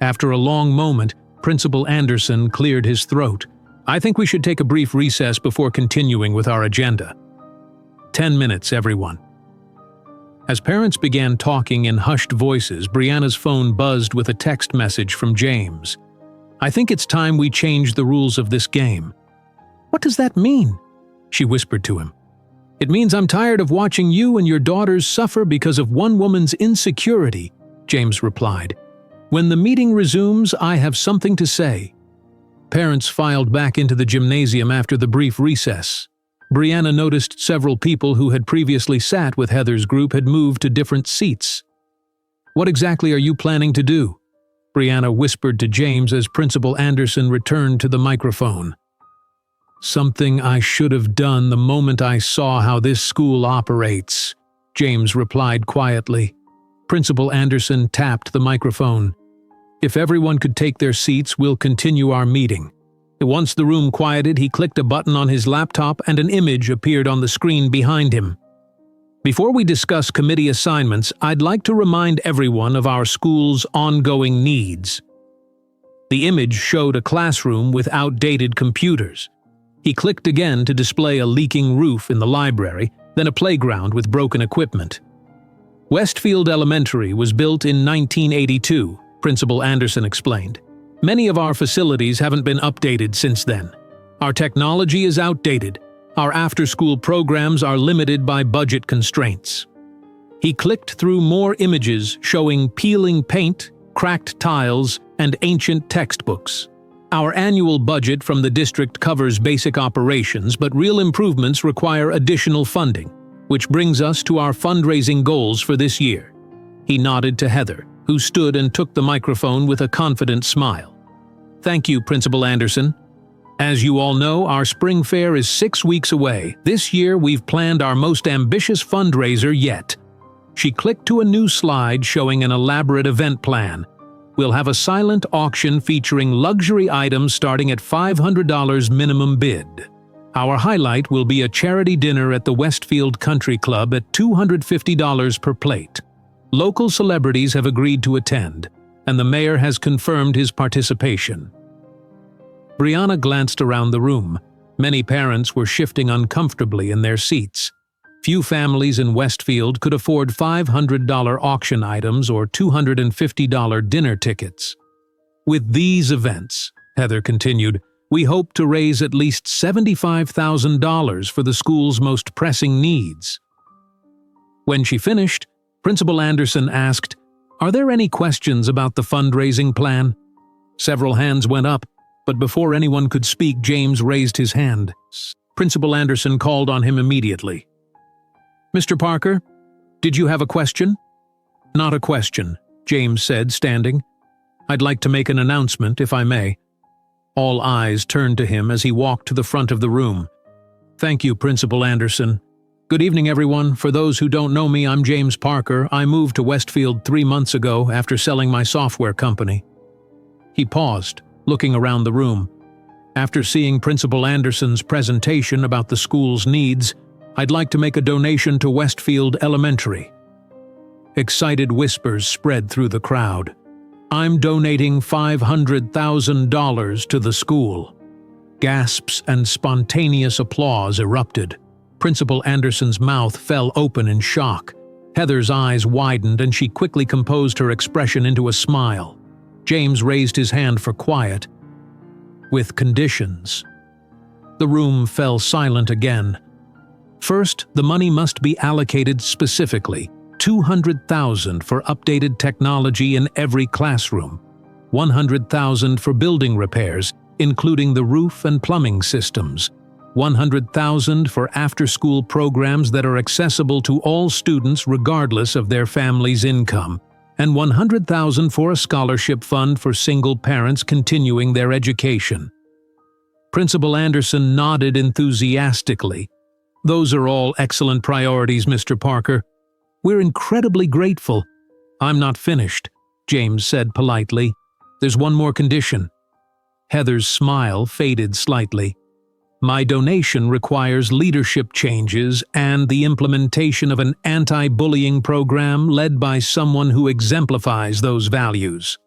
After a long moment, Principal Anderson cleared his throat. "I think we should take a brief recess before continuing with our agenda. 10 minutes, everyone." As parents began talking in hushed voices, Brianna's phone buzzed with a text message from James. "I think it's time we change the rules of this game." "What does that mean?" she whispered to him. "It means I'm tired of watching you and your daughters suffer because of one woman's insecurity," James replied. "When the meeting resumes, I have something to say." Parents filed back into the gymnasium after the brief recess. Brianna noticed several people who had previously sat with Heather's group had moved to different seats. "What exactly are you planning to do?" Brianna whispered to James as Principal Anderson returned to the microphone. "Something I should have done the moment I saw how this school operates," James replied quietly. Principal Anderson tapped the microphone. "If everyone could take their seats, we'll continue our meeting." Once the room quieted, he clicked a button on his laptop and an image appeared on the screen behind him. "Before we discuss committee assignments, I'd like to remind everyone of our school's ongoing needs." The image showed a classroom with outdated computers. He clicked again to display a leaking roof in the library, then a playground with broken equipment. "Westfield Elementary was built in 1982, Principal Anderson explained. "Many of our facilities haven't been updated since then. Our technology is outdated. Our after-school programs are limited by budget constraints." He clicked through more images showing peeling paint, cracked tiles, and ancient textbooks. "Our annual budget from the district covers basic operations, but real improvements require additional funding, which brings us to our fundraising goals for this year." He nodded to Heather. who stood and took the microphone with a confident smile. "Thank you, Principal Anderson. As you all know, our spring fair is 6 weeks away. This year we've planned our most ambitious fundraiser yet." She clicked to a new slide showing an elaborate event plan. "We'll have a silent auction featuring luxury items starting at $500 minimum bid. Our highlight will be a charity dinner at the Westfield Country Club at $250 per plate. Local celebrities have agreed to attend, and the mayor has confirmed his participation." Brianna glanced around the room. Many parents were shifting uncomfortably in their seats. Few families in Westfield could afford $500 auction items or $250 dinner tickets. "With these events," Heather continued, "we hope to raise at least $75,000 for the school's most pressing needs." When she finished, Principal Anderson asked, "Are there any questions about the fundraising plan?" Several hands went up, but before anyone could speak, James raised his hand. Principal Anderson called on him immediately. "Mr. Parker, did you have a question?" "Not a question," James said, standing. "I'd like to make an announcement, if I may." All eyes turned to him as he walked to the front of the room. "Thank you, Principal Anderson. Good evening, everyone. For those who don't know me, I'm James Parker. I moved to Westfield 3 months ago after selling my software company." He paused, looking around the room. "After seeing Principal Anderson's presentation about the school's needs, I'd like to make a donation to Westfield Elementary." Excited whispers spread through the crowd. "I'm donating $500,000 to the school." Gasps and spontaneous applause erupted. Principal Anderson's mouth fell open in shock. Heather's eyes widened and she quickly composed her expression into a smile. James raised his hand for quiet. "With conditions." The room fell silent again. "First, the money must be allocated specifically. $200,000 for updated technology in every classroom. $100,000 for building repairs, including the roof and plumbing systems. $100,000 for after-school programs that are accessible to all students regardless of their family's income. And $100,000 for a scholarship fund for single parents continuing their education." Principal Anderson nodded enthusiastically. "Those are all excellent priorities, Mr. Parker. We're incredibly grateful." "I'm not finished," James said politely. "There's one more condition." Heather's smile faded slightly. "My donation requires leadership changes and the implementation of an anti-bullying program led by someone who exemplifies those values."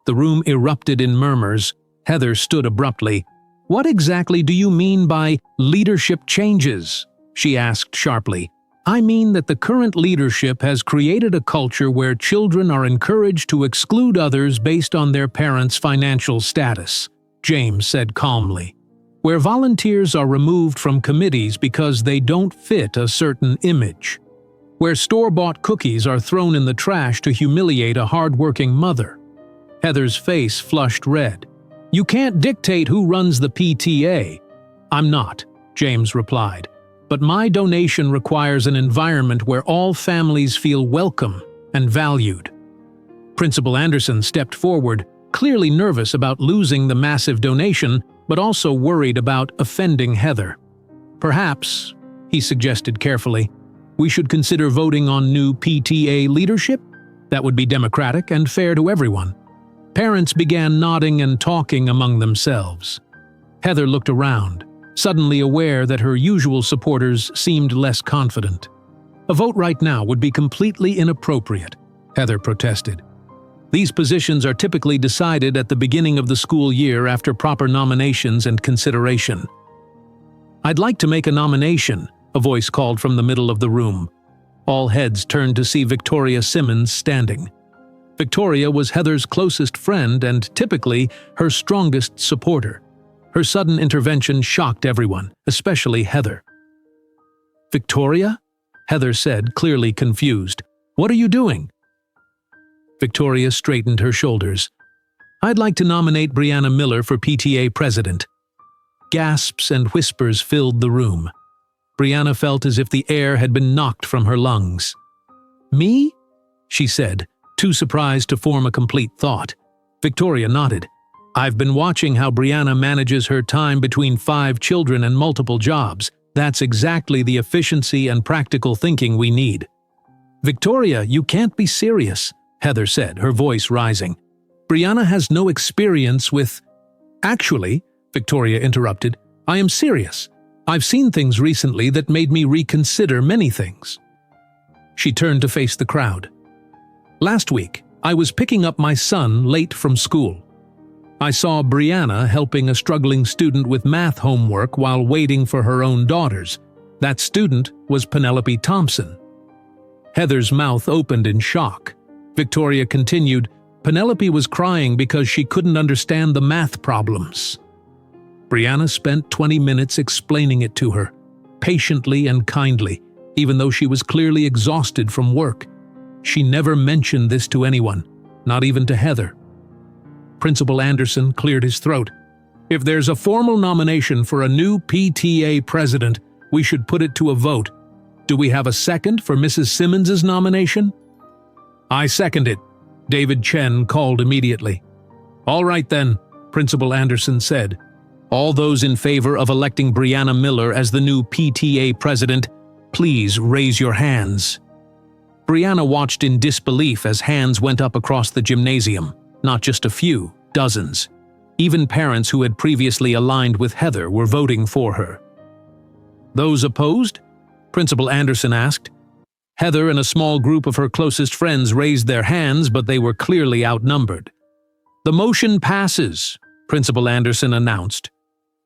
The room erupted in murmurs. Heather stood abruptly. "What exactly do you mean by leadership changes?" she asked sharply. "I mean that the current leadership has created a culture where children are encouraged to exclude others based on their parents' financial status," James said calmly. "Where volunteers are removed from committees because they don't fit a certain image. Where store-bought cookies are thrown in the trash to humiliate a hard-working mother." Heather's face flushed red. "You can't dictate who runs the PTA." "I'm not," James replied. "But my donation requires an environment where all families feel welcome and valued." Principal Anderson stepped forward, clearly nervous about losing the massive donation, but also worried about offending Heather. "Perhaps," he suggested carefully, "we should consider voting on new PTA leadership? That would be democratic and fair to everyone." Parents began nodding and talking among themselves. Heather looked around, suddenly aware that her usual supporters seemed less confident. "A vote right now would be completely inappropriate," Heather protested. "These positions are typically decided at the beginning of the school year after proper nominations and consideration." "I'd like to make a nomination," a voice called from the middle of the room. All heads turned to see Victoria Simmons standing. Victoria was Heather's closest friend and typically her strongest supporter. Her sudden intervention shocked everyone, especially Heather. "Victoria?" Heather said, clearly confused. "What are you doing?" Victoria straightened her shoulders. "I'd like to nominate Brianna Miller for PTA president." Gasps and whispers filled the room. Brianna felt as if the air had been knocked from her lungs. "Me?" she said, too surprised to form a complete thought. Victoria nodded. I've been watching how Brianna manages her time between 5 children and multiple jobs. That's exactly the efficiency and practical thinking we need. Victoria, you can't be serious, Heather said, her voice rising. Brianna has no experience with… Actually, Victoria interrupted, I am serious. I've seen things recently that made me reconsider many things. She turned to face the crowd. Last week, I was picking up my son late from school. I saw Brianna helping a struggling student with math homework while waiting for her own daughters. That student was Penelope Thompson. Heather's mouth opened in shock. Victoria continued, Penelope was crying because she couldn't understand the math problems. Brianna spent 20 minutes explaining it to her, patiently and kindly, even though she was clearly exhausted from work. She never mentioned this to anyone, not even to Heather. Principal Anderson cleared his throat. If there's a formal nomination for a new PTA president, we should put it to a vote. Do we have a second for Mrs. Simmons's nomination? I second it, David Chen called immediately. All right then, Principal Anderson said. All those in favor of electing Brianna Miller as the new PTA president, please raise your hands. Brianna watched in disbelief as hands went up across the gymnasium. Not just a few, dozens. Even parents who had previously aligned with Heather were voting for her. Those opposed? Principal Anderson asked. Heather and a small group of her closest friends raised their hands, but they were clearly outnumbered. The motion passes, Principal Anderson announced.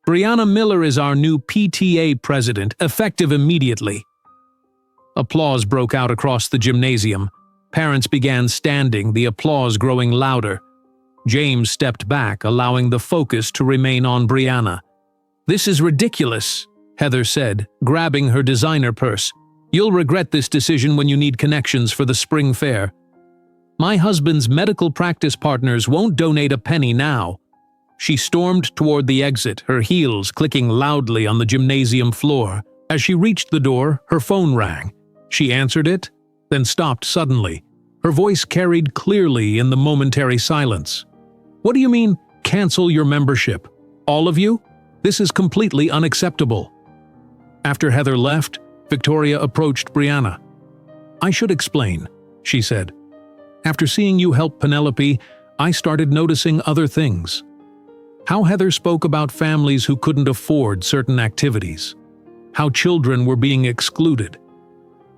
Brianna Miller is our new PTA president, effective immediately. Applause broke out across the gymnasium. Parents began standing, the applause growing louder. James stepped back, allowing the focus to remain on Brianna. This is ridiculous, Heather said, grabbing her designer purse. You'll regret this decision when you need connections for the spring fair. My husband's medical practice partners won't donate a penny now. She stormed toward the exit, her heels clicking loudly on the gymnasium floor. As she reached the door, her phone rang. She answered it, then stopped suddenly. Her voice carried clearly in the momentary silence. What do you mean, cancel your membership? All of you? This is completely unacceptable. After Heather left, Victoria approached Brianna. I should explain, she said. After seeing you help Penelope, I started noticing other things. How Heather spoke about families who couldn't afford certain activities. How children were being excluded.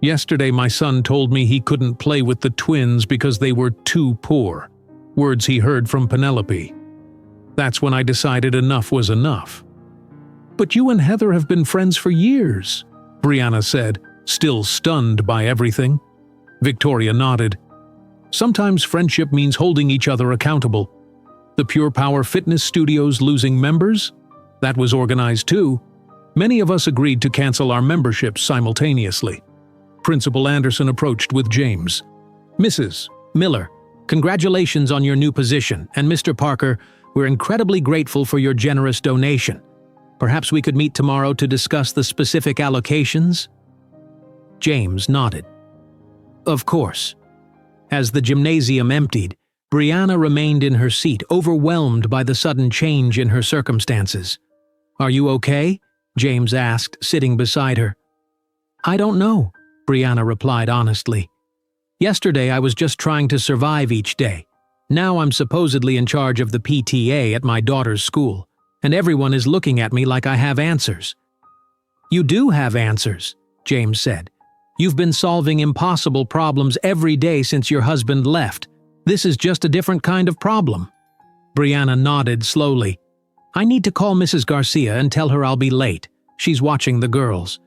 Yesterday my son told me he couldn't play with the twins because they were too poor. Words he heard from Penelope. That's when I decided enough was enough. But you and Heather have been friends for years, Brianna said, still stunned by everything. Victoria nodded. Sometimes friendship means holding each other accountable. The Pure Power Fitness Studios losing members? That was organized too. Many of us agreed to cancel our memberships simultaneously. Principal Anderson approached with James. Mrs. Miller, congratulations on your new position, and Mr. Parker, we're incredibly grateful for your generous donation. Perhaps we could meet tomorrow to discuss the specific allocations? James nodded. Of course. As the gymnasium emptied, Brianna remained in her seat, overwhelmed by the sudden change in her circumstances. Are you okay? James asked, sitting beside her. I don't know, Brianna replied honestly. Yesterday I was just trying to survive each day. Now I'm supposedly in charge of the PTA at my daughter's school, and everyone is looking at me like I have answers. You do have answers, James said. You've been solving impossible problems every day since your husband left. This is just a different kind of problem. Brianna nodded slowly. I need to call Mrs. Garcia and tell her I'll be late. She's watching the girls.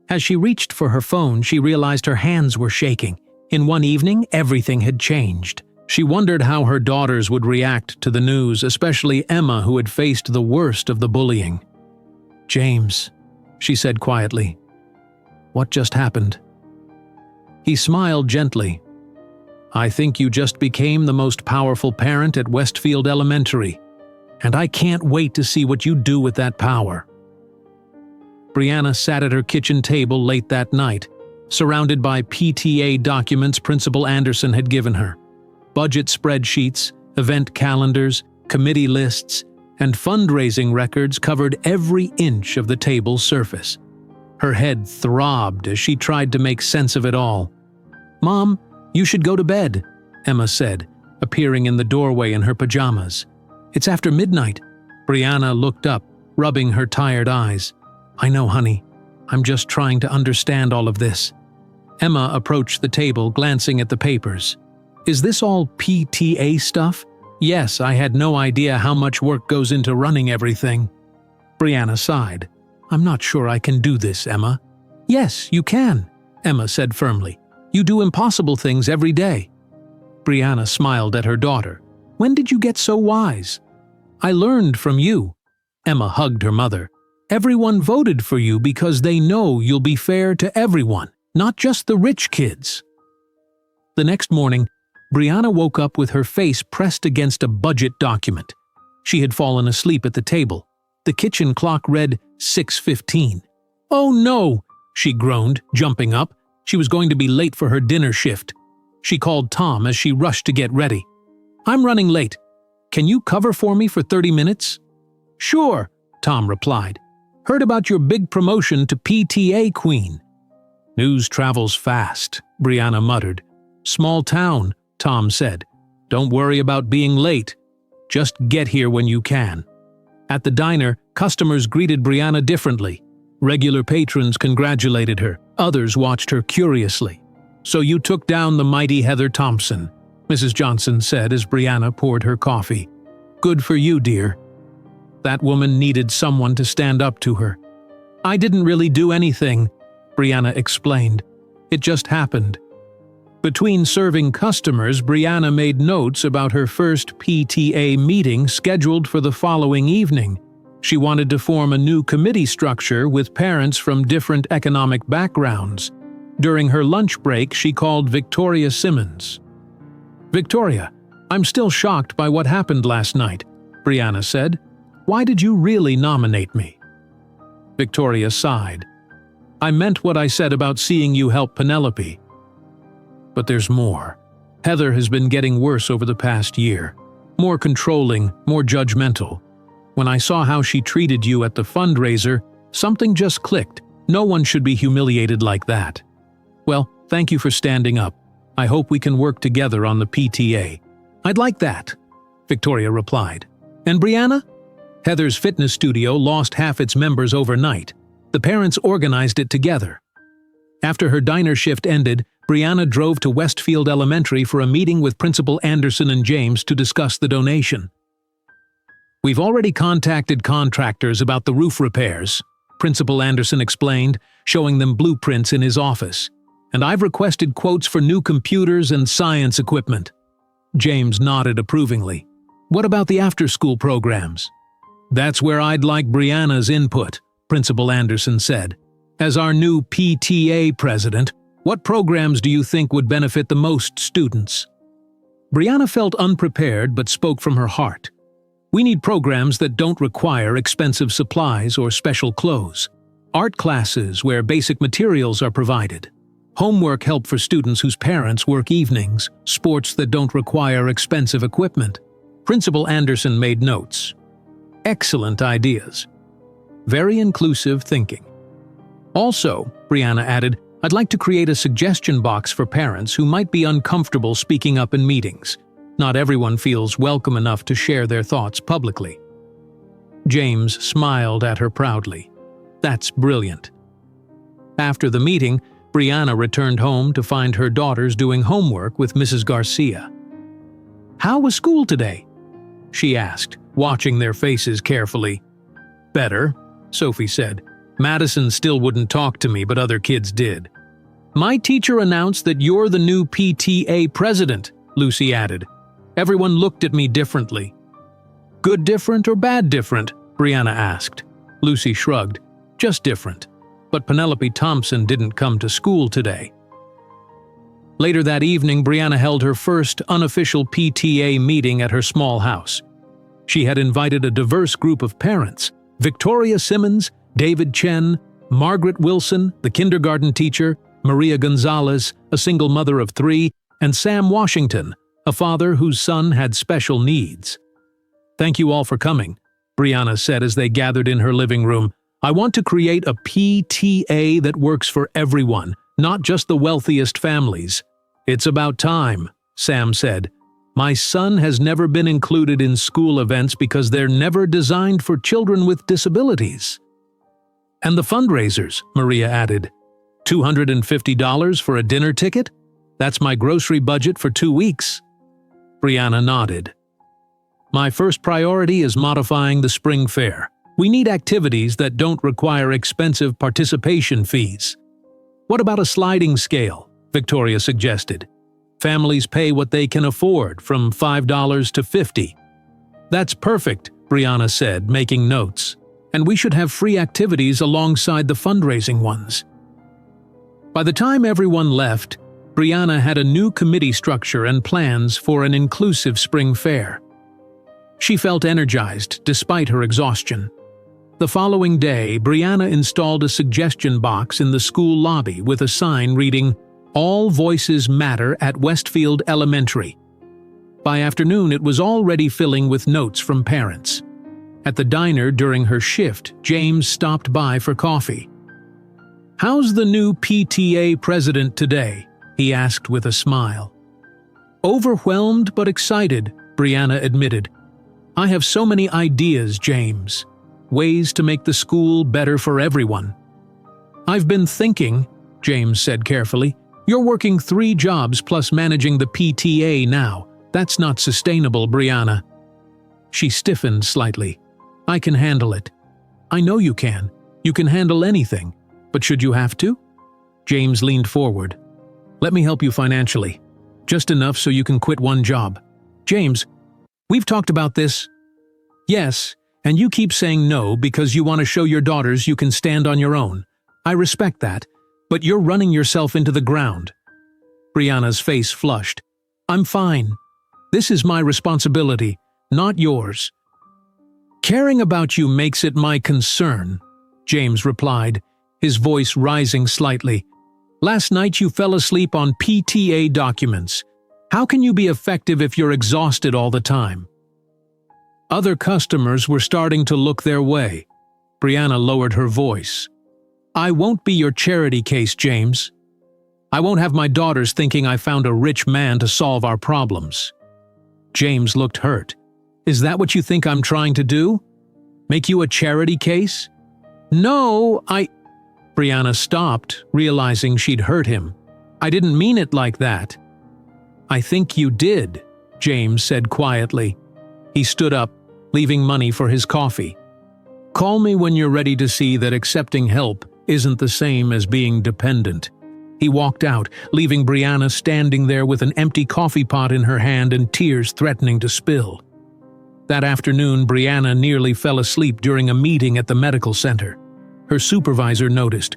As she reached for her phone, she realized her hands were shaking. In one evening, everything had changed. She wondered how her daughters would react to the news, especially Emma, who had faced the worst of the bullying. James, she said quietly. What just happened? He smiled gently. I think you just became the most powerful parent at Westfield Elementary, and I can't wait to see what you do with that power. Brianna sat at her kitchen table late that night, surrounded by PTA documents Principal Anderson had given her. Budget spreadsheets, event calendars, committee lists, and fundraising records covered every inch of the table's surface. Her head throbbed as she tried to make sense of it all. "Mom, you should go to bed," Emma said, appearing in the doorway in her pajamas. "It's after midnight." Brianna looked up, rubbing her tired eyes. "I know, honey. I'm just trying to understand all of this." Emma approached the table, glancing at the papers. "Is this all PTA stuff?" "Yes, I had no idea how much work goes into running everything." Brianna sighed. "I'm not sure I can do this, Emma." "Yes, you can," Emma said firmly. "You do impossible things every day." Brianna smiled at her daughter. "When did you get so wise?" "I learned from you." Emma hugged her mother. "Everyone voted for you because they know you'll be fair to everyone, not just the rich kids." The next morning, Brianna woke up with her face pressed against a budget document. She had fallen asleep at the table. The kitchen clock read 6:15. "Oh no!" she groaned, jumping up. She was going to be late for her dinner shift. She called Tom as she rushed to get ready. "I'm running late. Can you cover for me for 30 minutes? "Sure," Tom replied. "Heard about your big promotion to PTA queen." "News travels fast," Brianna muttered. "Small town," Tom said. "Don't worry about being late. Just get here when you can." At the diner, customers greeted Brianna differently. Regular patrons congratulated her. Others watched her curiously. "So you took down the mighty Heather Thompson," Mrs. Johnson said as Brianna poured her coffee. "Good for you, dear." That woman needed someone to stand up to her. "I didn't really do anything," Brianna explained. "It just happened." Between serving customers, Brianna made notes about her first PTA meeting scheduled for the following evening. She wanted to form a new committee structure with parents from different economic backgrounds. During her lunch break, she called Victoria Simmons. "Victoria, I'm still shocked by what happened last night," Brianna said. "Why did you really nominate me?" Victoria sighed. "I meant what I said about seeing you help Penelope. But there's more. Heather has been getting worse over the past year. More controlling, more judgmental. When I saw how she treated you at the fundraiser, something just clicked. No one should be humiliated like that." "Well, thank you for standing up. I hope we can work together on the PTA." "I'd like that," Victoria replied. "And Brianna?" Heather's fitness studio lost half its members overnight. The parents organized it together. After her diner shift ended, Brianna drove to Westfield Elementary for a meeting with Principal Anderson and James to discuss the donation. "We've already contacted contractors about the roof repairs," Principal Anderson explained, showing them blueprints in his office. "And I've requested quotes for new computers and science equipment." James nodded approvingly. "What about the after-school programs?" "That's where I'd like Brianna's input," Principal Anderson said. "As our new PTA president, what programs do you think would benefit the most students?" Brianna felt unprepared but spoke from her heart. "We need programs that don't require expensive supplies or special clothes. Art classes where basic materials are provided. Homework help for students whose parents work evenings. Sports that don't require expensive equipment." Principal Anderson made notes. "Excellent ideas. Very inclusive thinking." "Also," Brianna added, "I'd like to create a suggestion box for parents who might be uncomfortable speaking up in meetings. Not everyone feels welcome enough to share their thoughts publicly." James smiled at her proudly. "That's brilliant." After the meeting, Brianna returned home to find her daughters doing homework with Mrs. Garcia. "How was school today?" she asked, watching their faces carefully. "Better," Sophie said. "Madison still wouldn't talk to me, but other kids did." "My teacher announced that you're the new PTA president," Lucy added. "Everyone looked at me differently." "Good different or bad different?" Brianna asked. Lucy shrugged. "Just different. But Penelope Thompson didn't come to school today." Later that evening, Brianna held her first unofficial PTA meeting at her small house. She had invited a diverse group of parents: Victoria Simmons, David Chen, Margaret Wilson, the kindergarten teacher, Maria Gonzalez, a single mother of 3, and Sam Washington, a father whose son had special needs. "Thank you all for coming," Brianna said as they gathered in her living room. "I want to create a PTA that works for everyone, not just the wealthiest families." "It's about time," Sam said. "My son has never been included in school events because they're never designed for children with disabilities." "And the fundraisers," Maria added. $250 for a dinner ticket? That's my grocery budget for 2 weeks." Brianna nodded. "My first priority is modifying the spring fair. We need activities that don't require expensive participation fees." "What about a sliding scale?" Victoria suggested. "Families pay what they can afford, from $5 to $50. "That's perfect," Brianna said, making notes. "And we should have free activities alongside the fundraising ones." By the time everyone left, Brianna had a new committee structure and plans for an inclusive spring fair. She felt energized despite her exhaustion. The following day, Brianna installed a suggestion box in the school lobby with a sign reading, "All Voices Matter at Westfield Elementary." By afternoon, it was already filling with notes from parents. At the diner during her shift, James stopped by for coffee. "How's the new PTA president today?" he asked with a smile. "Overwhelmed but excited," Brianna admitted. "I have so many ideas, James. Ways to make the school better for everyone." "I've been thinking," James said carefully. "You're working 3 jobs plus managing the PTA now. That's not sustainable, Brianna." She stiffened slightly. "I can handle it." "I know you can. You can handle anything. But should you have to?" James leaned forward. "Let me help you financially. Just enough so you can quit one job." "James, we've talked about this." "Yes, and you keep saying no because you want to show your daughters you can stand on your own. I respect that, but you're running yourself into the ground." Brianna's face flushed. "I'm fine. This is my responsibility, not yours." "Caring about you makes it my concern," James replied, his voice rising slightly. "Last night you fell asleep on PTA documents. How can you be effective if you're exhausted all the time?" Other customers were starting to look their way. Brianna lowered her voice. "I won't be your charity case, James. I won't have my daughters thinking I found a rich man to solve our problems." James looked hurt. "Is that what you think I'm trying to do? Make you a charity case?" "No, Brianna stopped, realizing she'd hurt him. "I didn't mean it like that." "I think you did," James said quietly. He stood up, leaving money for his coffee. "Call me when you're ready to see that accepting help isn't the same as being dependent." He walked out, leaving Brianna standing there with an empty coffee pot in her hand and tears threatening to spill. That afternoon, Brianna nearly fell asleep during a meeting at the medical center. Her supervisor noticed.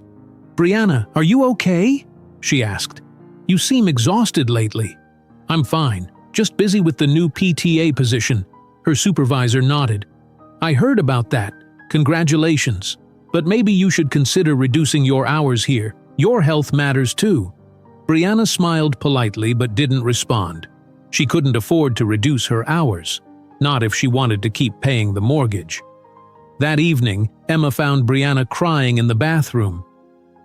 "Brianna, are you okay?" she asked. "You seem exhausted lately." "I'm fine, just busy with the new PTA position." Her supervisor nodded. "I heard about that. Congratulations. But maybe you should consider reducing your hours here. Your health matters too." Brianna smiled politely but didn't respond. She couldn't afford to reduce her hours, not if she wanted to keep paying the mortgage. That evening, Emma found Brianna crying in the bathroom.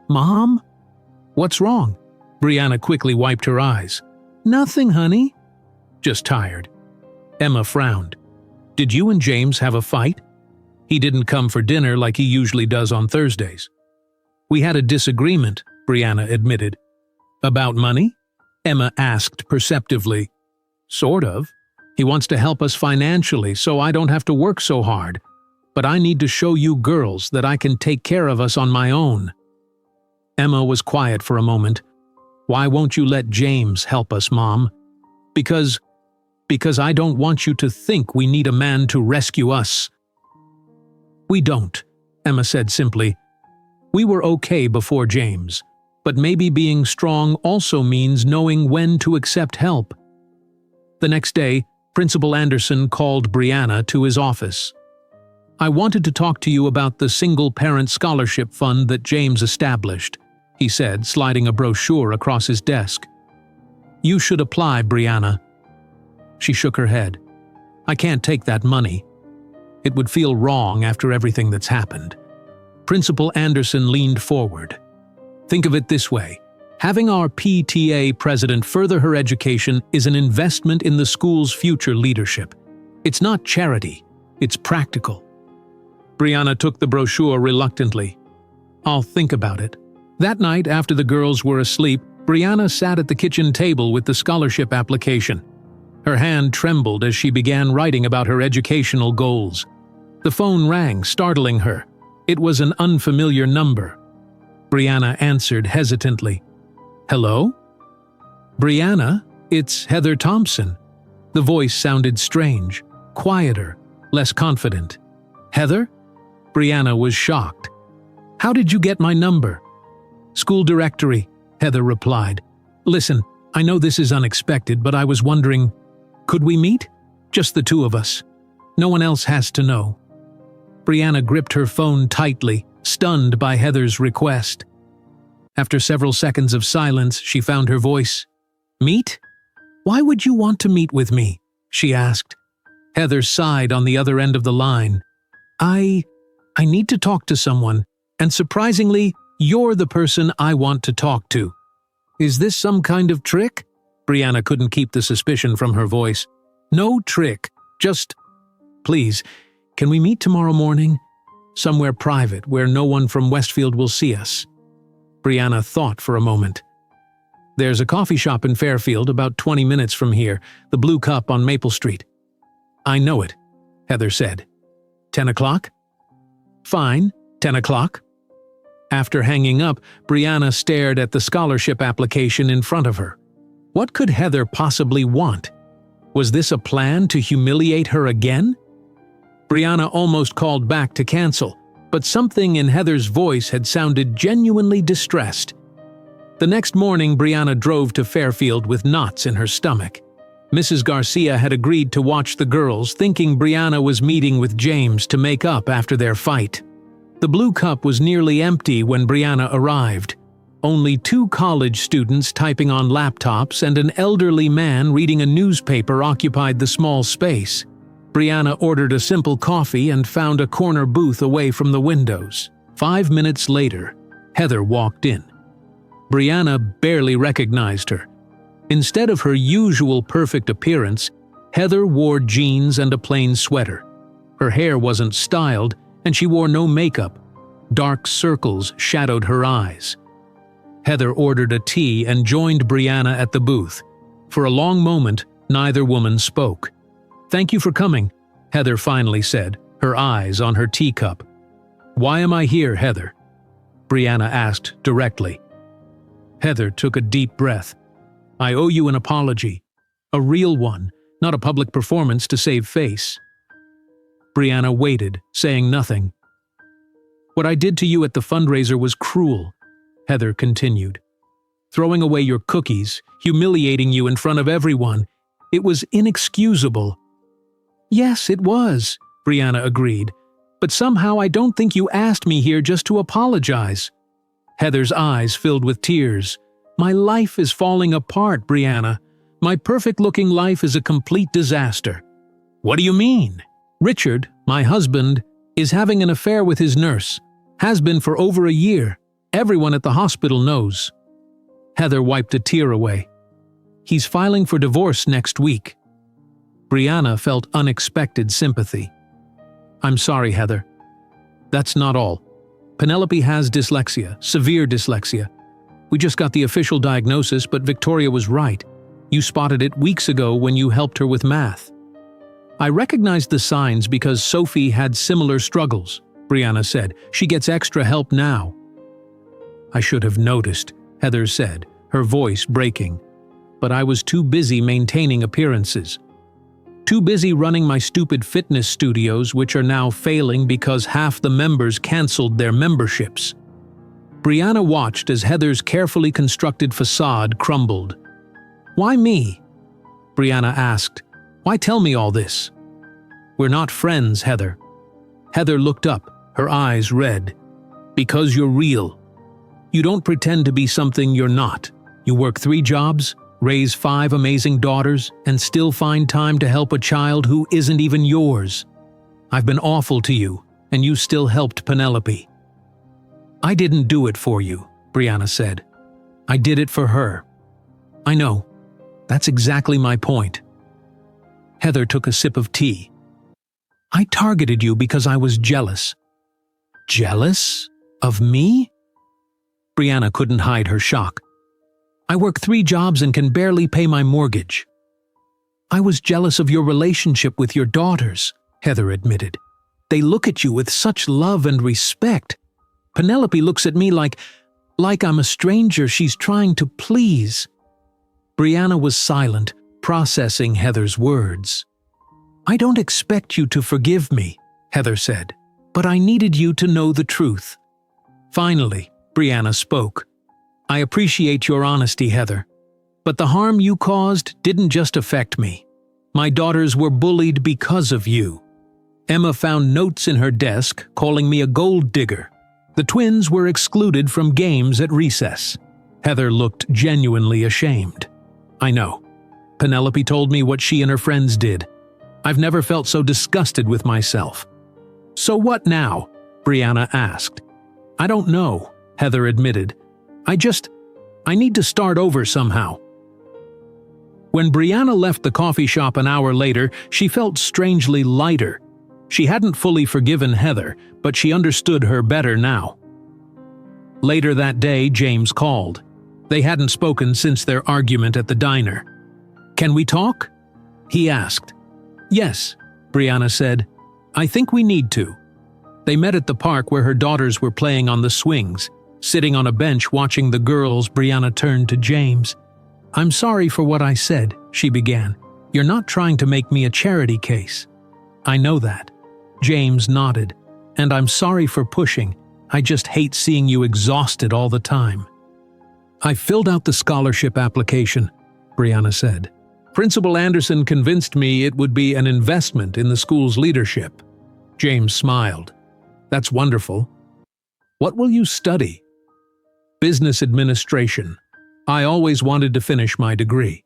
"Mom?" "What's wrong?" Brianna quickly wiped her eyes. "Nothing, honey." "Just tired." Emma frowned. "Did you and James have a fight?" "He didn't come for dinner like he usually does on Thursdays." "We had a disagreement," Brianna admitted. "About money?" Emma asked perceptively. "Sort of. He wants to help us financially so I don't have to work so hard. But I need to show you girls that I can take care of us on my own." Emma was quiet for a moment. "Why won't you let James help us, Mom?" Because I don't want you to think we need a man to rescue us." "We don't," Emma said simply. "We were okay before James, but maybe being strong also means knowing when to accept help." The next day, Principal Anderson called Brianna to his office. "I wanted to talk to you about the single-parent scholarship fund that James established," he said, sliding a brochure across his desk. "You should apply, Brianna. She shook her head. I can't take that money. It would feel wrong after everything that's happened. Principal Anderson leaned forward. Think of it this way. Having our PTA president further her education is an investment in the school's future leadership. It's not charity, it's practical. Brianna took the brochure reluctantly. I'll think about it. That night, after the girls were asleep, Brianna sat at the kitchen table with the scholarship application. Her hand trembled as she began writing about her educational goals. The phone rang, startling her. It was an unfamiliar number. Brianna answered hesitantly. Hello? Brianna, it's Heather Thompson. The voice sounded strange, quieter, less confident. Heather? Brianna was shocked. How did you get my number? School directory, Heather replied. Listen, I know this is unexpected, but I was wondering, could we meet? Just the two of us. No one else has to know. Brianna gripped her phone tightly, stunned by Heather's request. After several seconds of silence, she found her voice. Meet? Why would you want to meet with me? She asked. Heather sighed on the other end of the line. I need to talk to someone, and surprisingly, you're the person I want to talk to. Is this some kind of trick? Brianna couldn't keep the suspicion from her voice. No trick, just… Please, can we meet tomorrow morning? Somewhere private where no one from Westfield will see us. Brianna thought for a moment. There's a coffee shop in Fairfield about 20 minutes from here, the Blue Cup on Maple Street. I know it, Heather said. 10 o'clock? Fine, 10 o'clock. After hanging up, Brianna stared at the scholarship application in front of her. What could Heather possibly want? Was this a plan to humiliate her again? Brianna almost called back to cancel, but something in Heather's voice had sounded genuinely distressed. The next morning, Brianna drove to Fairfield with knots in her stomach. Mrs. Garcia had agreed to watch the girls, thinking Brianna was meeting with James to make up after their fight. The Blue Cup was nearly empty when Brianna arrived. Only 2 college students typing on laptops and an elderly man reading a newspaper occupied the small space. Brianna ordered a simple coffee and found a corner booth away from the windows. 5 minutes later, Heather walked in. Brianna barely recognized her. Instead of her usual perfect appearance, Heather wore jeans and a plain sweater. Her hair wasn't styled, and she wore no makeup. Dark circles shadowed her eyes. Heather ordered a tea and joined Brianna at the booth. For a long moment, neither woman spoke. Thank you for coming, Heather finally said, her eyes on her teacup. Why am I here, Heather? Brianna asked directly. Heather took a deep breath. I owe you an apology. A real one, not a public performance to save face. Brianna waited, saying nothing. What I did to you at the fundraiser was cruel, Heather continued. Throwing away your cookies, humiliating you in front of everyone. It was inexcusable. Yes, it was, Brianna agreed. But somehow I don't think you asked me here just to apologize. Heather's eyes filled with tears. My life is falling apart, Brianna. My perfect-looking life is a complete disaster. What do you mean? Richard, my husband, is having an affair with his nurse. Has been for over a year. Everyone at the hospital knows. Heather wiped a tear away. He's filing for divorce next week. Brianna felt unexpected sympathy. I'm sorry, Heather. That's not all. Penelope has dyslexia, severe dyslexia. We just got the official diagnosis, but Victoria was right. You spotted it weeks ago when you helped her with math. I recognized the signs because Sophie had similar struggles, Brianna said. She gets extra help now. I should have noticed, Heather said, her voice breaking. But I was too busy maintaining appearances. Too busy running my stupid fitness studios, which are now failing because half the members canceled their memberships. Brianna watched as Heather's carefully constructed facade crumbled. Why me? Brianna asked. Why tell me all this? We're not friends, Heather. Heather looked up, her eyes red. Because you're real. You don't pretend to be something you're not. You work 3 jobs, raise 5 amazing daughters, and still find time to help a child who isn't even yours. I've been awful to you, and you still helped Penelope." "I didn't do it for you," Brianna said. "I did it for her." "I know. That's exactly my point." Heather took a sip of tea. "I targeted you because I was jealous." "Jealous? Of me?" Brianna couldn't hide her shock. "I work 3 jobs and can barely pay my mortgage." "I was jealous of your relationship with your daughters," Heather admitted. "They look at you with such love and respect. Penelope looks at me like I'm a stranger she's trying to please." Brianna was silent, processing Heather's words. "I don't expect you to forgive me," Heather said, "but I needed you to know the truth." Finally, Brianna spoke. "I appreciate your honesty, Heather. But the harm you caused didn't just affect me. My daughters were bullied because of you. Emma found notes in her desk calling me a gold digger. The twins were excluded from games at recess." Heather looked genuinely ashamed. "I know. Penelope told me what she and her friends did. I've never felt so disgusted with myself." "So what now?" Brianna asked. "I don't know," Heather admitted. I need to start over somehow." When Brianna left the coffee shop an hour later, she felt strangely lighter. She hadn't fully forgiven Heather, but she understood her better now. Later that day, James called. They hadn't spoken since their argument at the diner. "Can we talk?" he asked. "Yes," Brianna said. "I think we need to." They met at the park where her daughters were playing on the swings. Sitting on a bench watching the girls, Brianna turned to James. "I'm sorry for what I said," she began. "You're not trying to make me a charity case." "I know that." James nodded. "And I'm sorry for pushing. I just hate seeing you exhausted all the time." "I filled out the scholarship application," Brianna said. "Principal Anderson convinced me it would be an investment in the school's leadership." James smiled. "That's wonderful. What will you study?" "Business administration. I always wanted to finish my degree."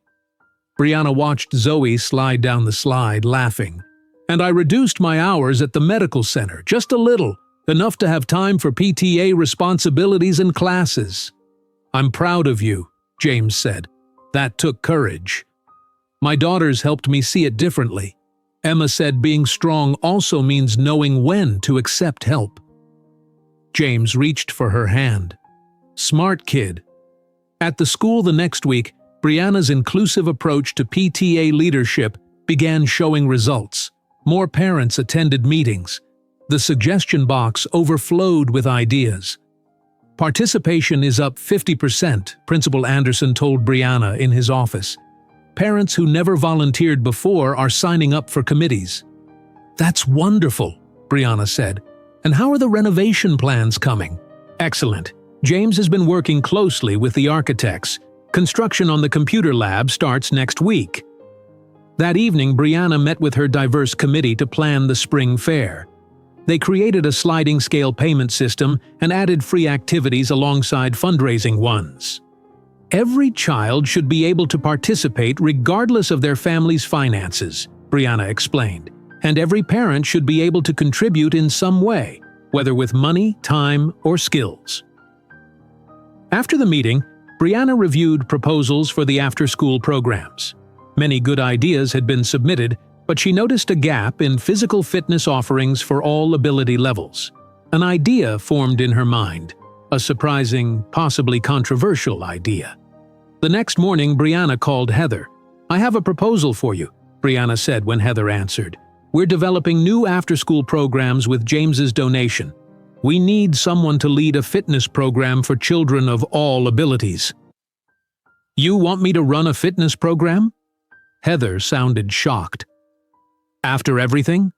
Brianna watched Zoe slide down the slide, laughing. "And I reduced my hours at the medical center, just a little, enough to have time for PTA responsibilities and classes." "I'm proud of you," James said. "That took courage." "My daughters helped me see it differently." Emma said being strong also means knowing when to accept help. James reached for her hand. "Smart kid." At the school the next week, Brianna's inclusive approach to PTA leadership began showing results. More parents attended meetings. The suggestion box overflowed with ideas. "Participation is up 50%, Principal Anderson told Brianna in his office. "Parents who never volunteered before are signing up for committees." "That's wonderful," Brianna said. "And how are the renovation plans coming?" "Excellent. James has been working closely with the architects. Construction on the computer lab starts next week." That evening, Brianna met with her diverse committee to plan the spring fair. They created a sliding scale payment system and added free activities alongside fundraising ones. "Every child should be able to participate regardless of their family's finances," Brianna explained, "and every parent should be able to contribute in some way, whether with money, time, or skills." After the meeting, Brianna reviewed proposals for the after-school programs. Many good ideas had been submitted, but she noticed a gap in physical fitness offerings for all ability levels. An idea formed in her mind, a surprising, possibly controversial idea. The next morning, Brianna called Heather. "I have a proposal for you," Brianna said when Heather answered. "We're developing new after-school programs with James's donation. We need someone to lead a fitness program for children of all abilities." "You want me to run a fitness program?" Heather sounded shocked. "After everything?"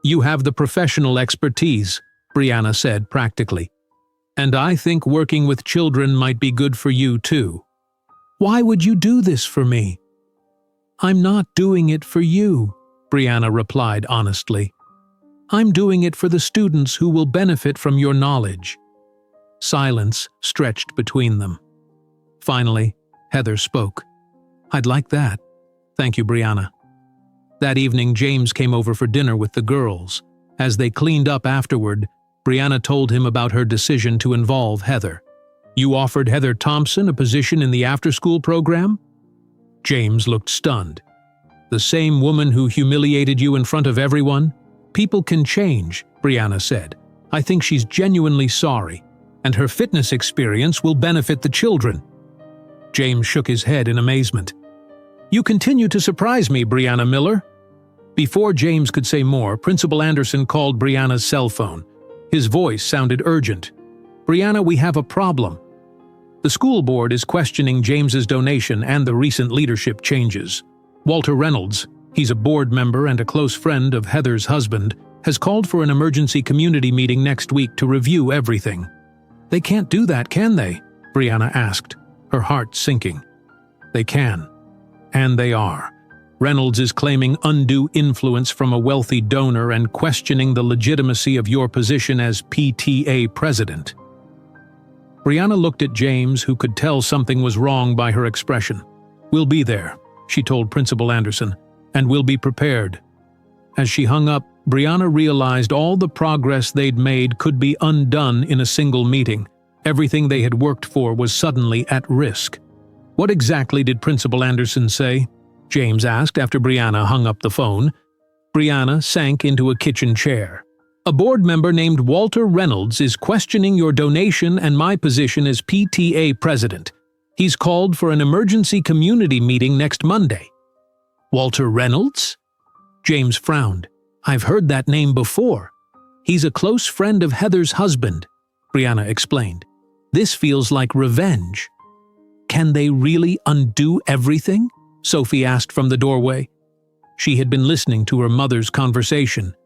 "You have the professional expertise," Brianna said practically. "And I think working with children might be good for you too." "Why would you do this for me?" "I'm not doing it for you," Brianna replied honestly. "I'm doing it for the students who will benefit from your knowledge." Silence stretched between them. Finally, Heather spoke. I'd like that. Thank you, Brianna. That evening, James came over for dinner with the girls. As they cleaned up afterward, Brianna told him about her decision to involve Heather. You offered Heather Thompson a position in the after-school program? James looked stunned. The same woman who humiliated you in front of everyone? People can change, Brianna said. I think she's genuinely sorry, and her fitness experience will benefit the children. James shook his head in amazement. You continue to surprise me, Brianna Miller. Before James could say more, Principal Anderson called Brianna's cell phone. His voice sounded urgent. Brianna, we have a problem. The school board is questioning James's donation and the recent leadership changes. Walter Reynolds, he's a board member and a close friend of Heather's husband, has called for an emergency community meeting next week to review everything. They can't do that, can they? Brianna asked, her heart sinking. They can. And they are. Reynolds is claiming undue influence from a wealthy donor and questioning the legitimacy of your position as PTA president. Brianna looked at James, who could tell something was wrong by her expression. We'll be there, she told Principal Anderson, and we'll be prepared. As she hung up, Brianna realized all the progress they'd made could be undone in a single meeting. Everything they had worked for was suddenly at risk. What exactly did Principal Anderson say? James asked after Brianna hung up the phone. Brianna sank into a kitchen chair. A board member named Walter Reynolds is questioning your donation and my position as PTA president. He's called for an emergency community meeting next Monday. Walter Reynolds? James frowned. I've heard that name before. He's a close friend of Heather's husband, Brianna explained. This feels like revenge. Can they really undo everything? Sophie asked from the doorway. She had been listening to her mother's conversation.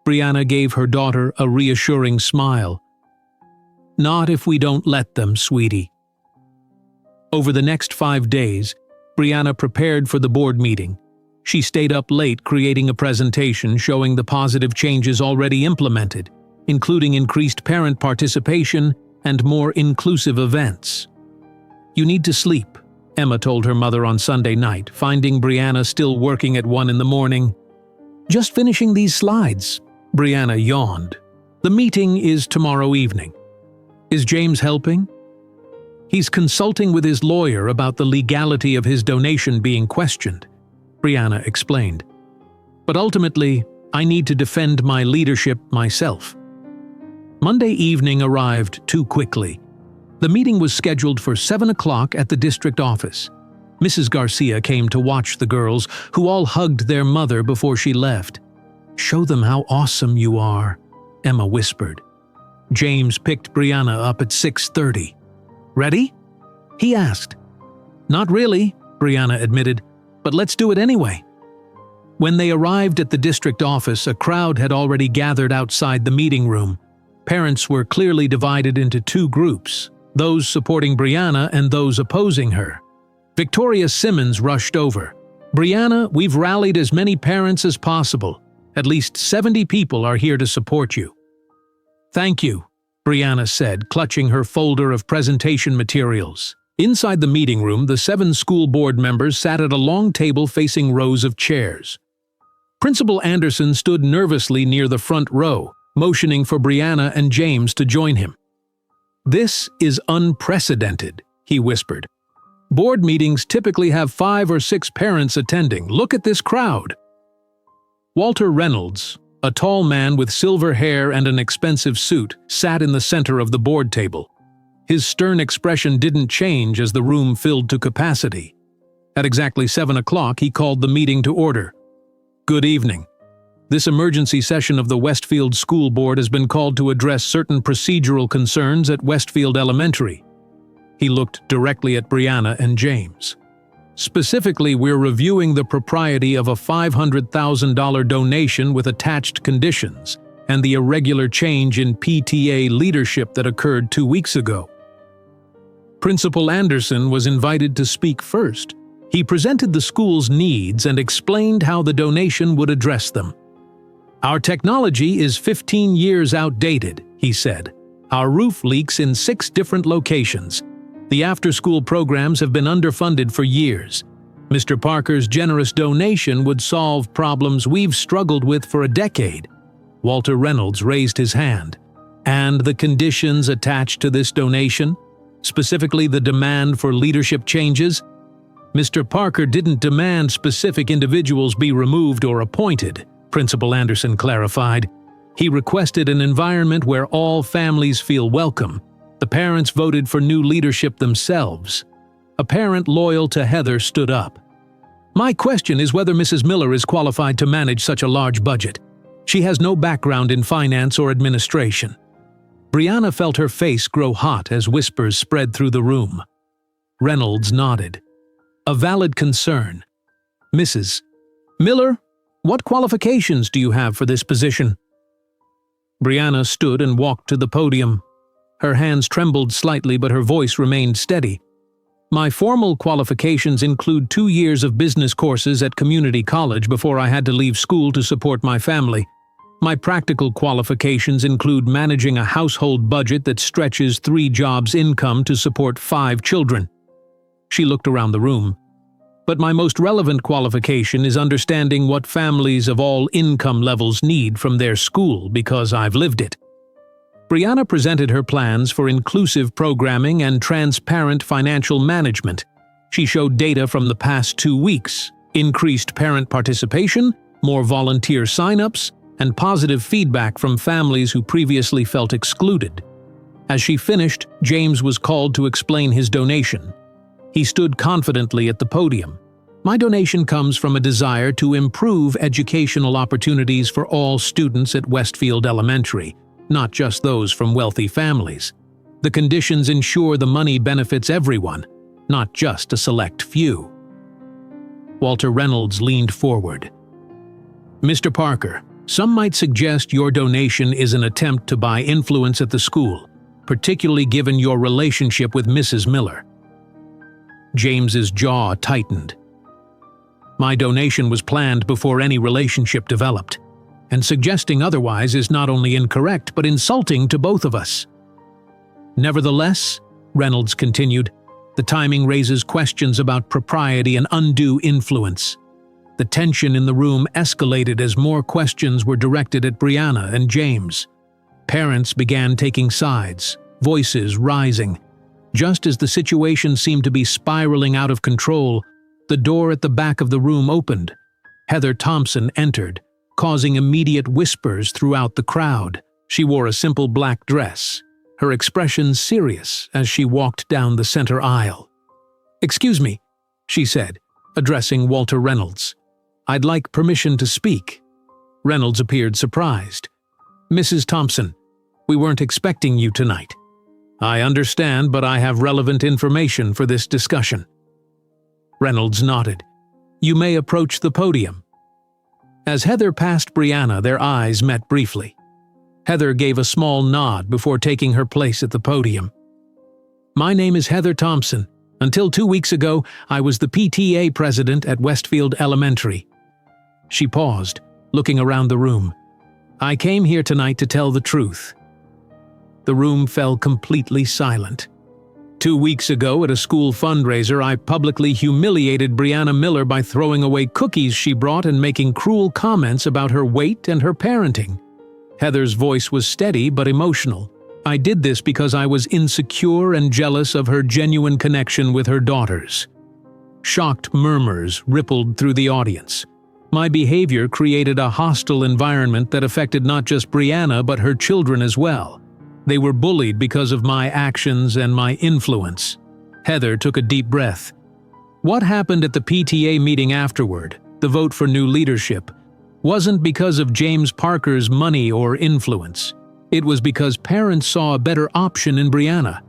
Brianna gave her daughter a reassuring smile. Not if we don't let them, sweetie. Over the next 5 days, Brianna prepared for the board meeting. She stayed up late creating a presentation showing the positive changes already implemented, including increased parent participation and more inclusive events. You need to sleep, Emma told her mother on Sunday night, finding Brianna still working at 1 a.m. Just finishing these slides. Brianna yawned. The meeting is tomorrow evening. Is James helping? He's consulting with his lawyer about the legality of his donation being questioned, Brianna explained. But ultimately, I need to defend my leadership myself. Monday evening arrived too quickly. The meeting was scheduled for 7 o'clock at the district office. Mrs. Garcia came to watch the girls, who all hugged their mother before she left. Show them how awesome you are, Emma whispered. James picked Brianna up at 6:30. Ready? He asked. Not really, Brianna admitted, but let's do it anyway. When they arrived at the district office, a crowd had already gathered outside the meeting room. Parents were clearly divided into 2 groups, those supporting Brianna and those opposing her. Victoria Simmons rushed over. Brianna, we've rallied as many parents as possible. At least 70 people are here to support you. Thank you, Brianna said, clutching her folder of presentation materials. Inside the meeting room, the 7 school board members sat at a long table facing rows of chairs. Principal Anderson stood nervously near the front row, motioning for Brianna and James to join him. This is unprecedented, he whispered. Board meetings typically have 5 or 6 parents attending. Look at this crowd. Walter Reynolds, a tall man with silver hair and an expensive suit, sat in the center of the board table. His stern expression didn't change as the room filled to capacity. At exactly 7 o'clock, he called the meeting to order. Good evening. This emergency session of the Westfield School Board has been called to address certain procedural concerns at Westfield Elementary. He looked directly at Brianna and James. Specifically, we're reviewing the propriety of a $500,000 donation with attached conditions and the irregular change in PTA leadership that occurred 2 weeks ago. Principal Anderson was invited to speak first. He presented the school's needs and explained how the donation would address them. Our technology is 15 years outdated, he said. Our roof leaks in 6 different locations. The after-school programs have been underfunded for years. Mr. Parker's generous donation would solve problems we've struggled with for a decade. Walter Reynolds raised his hand. And the conditions attached to this donation? Specifically the demand for leadership changes? Mr. Parker didn't demand specific individuals be removed or appointed, Principal Anderson clarified. He requested an environment where all families feel welcome. The parents voted for new leadership themselves. A parent loyal to Heather stood up. My question is whether Mrs. Miller is qualified to manage such a large budget. She has no background in finance or administration. Brianna felt her face grow hot as whispers spread through the room. Reynolds nodded. A valid concern. Mrs. Miller, what qualifications do you have for this position? Brianna stood and walked to the podium. Her hands trembled slightly, but her voice remained steady. My formal qualifications include 2 years of business courses at community college before I had to leave school to support my family. My practical qualifications include managing a household budget that stretches 3 jobs' income to support 5 children. She looked around the room. But my most relevant qualification is understanding what families of all income levels need from their school because I've lived it. Brianna presented her plans for inclusive programming and transparent financial management. She showed data from the past 2 weeks, increased parent participation, more volunteer sign-ups, and positive feedback from families who previously felt excluded. As she finished, James was called to explain his donation. He stood confidently at the podium. My donation comes from a desire to improve educational opportunities for all students at Westfield Elementary, not just those from wealthy families. The conditions ensure the money benefits everyone, not just a select few. Walter Reynolds leaned forward. Mr. Parker, some might suggest your donation is an attempt to buy influence at the school, particularly given your relationship with Mrs. Miller. James's jaw tightened. My donation was planned before any relationship developed, and suggesting otherwise is not only incorrect but insulting to both of us. Nevertheless, Reynolds continued, the timing raises questions about propriety and undue influence. The tension in the room escalated as more questions were directed at Brianna and James. Parents began taking sides, voices rising. Just as the situation seemed to be spiraling out of control, the door at the back of the room opened. Heather Thompson entered, causing immediate whispers throughout the crowd. She wore a simple black dress, her expression serious as she walked down the center aisle. "Excuse me," she said, addressing Walter Reynolds. "I'd like permission to speak." Reynolds appeared surprised. "Mrs. Thompson, we weren't expecting you tonight." "I understand, but I have relevant information for this discussion." Reynolds nodded. "You may approach the podium." As Heather passed Brianna, their eyes met briefly. Heather gave a small nod before taking her place at the podium. "My name is Heather Thompson. Until 2 weeks ago, I was the PTA president at Westfield Elementary." She paused, looking around the room. "I came here tonight to tell the truth." The room fell completely silent. 2 weeks ago at a school fundraiser, I publicly humiliated Brianna Miller by throwing away cookies she brought and making cruel comments about her weight and her parenting. Heather's voice was steady but emotional. I did this because I was insecure and jealous of her genuine connection with her daughters. Shocked murmurs rippled through the audience. My behavior created a hostile environment that affected not just Brianna but her children as well. They were bullied because of my actions and my influence. Heather took a deep breath. What happened at the PTA meeting afterward, the vote for new leadership, wasn't because of James Parker's money or influence. It was because parents saw a better option in Brianna.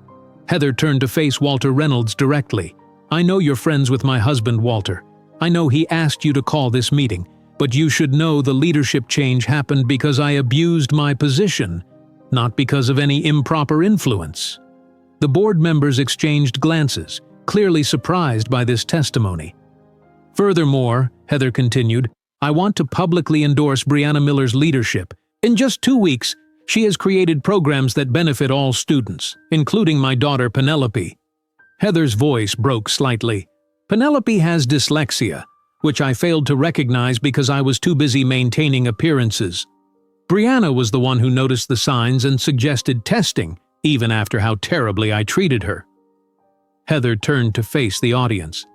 Heather turned to face Walter Reynolds directly. "I know you're friends with my husband, Walter. I know he asked you to call this meeting, but you should know the leadership change happened because I abused my position, not because of any improper influence." The board members exchanged glances, clearly surprised by this testimony. "Furthermore," Heather continued, "I want to publicly endorse Brianna Miller's leadership. In just 2 weeks, she has created programs that benefit all students, including my daughter Penelope." Heather's voice broke slightly. Penelope has dyslexia, which I failed to recognize because I was too busy maintaining appearances. Brianna was the one who noticed the signs and suggested testing, even after how terribly I treated her. Heather turned to face the audience.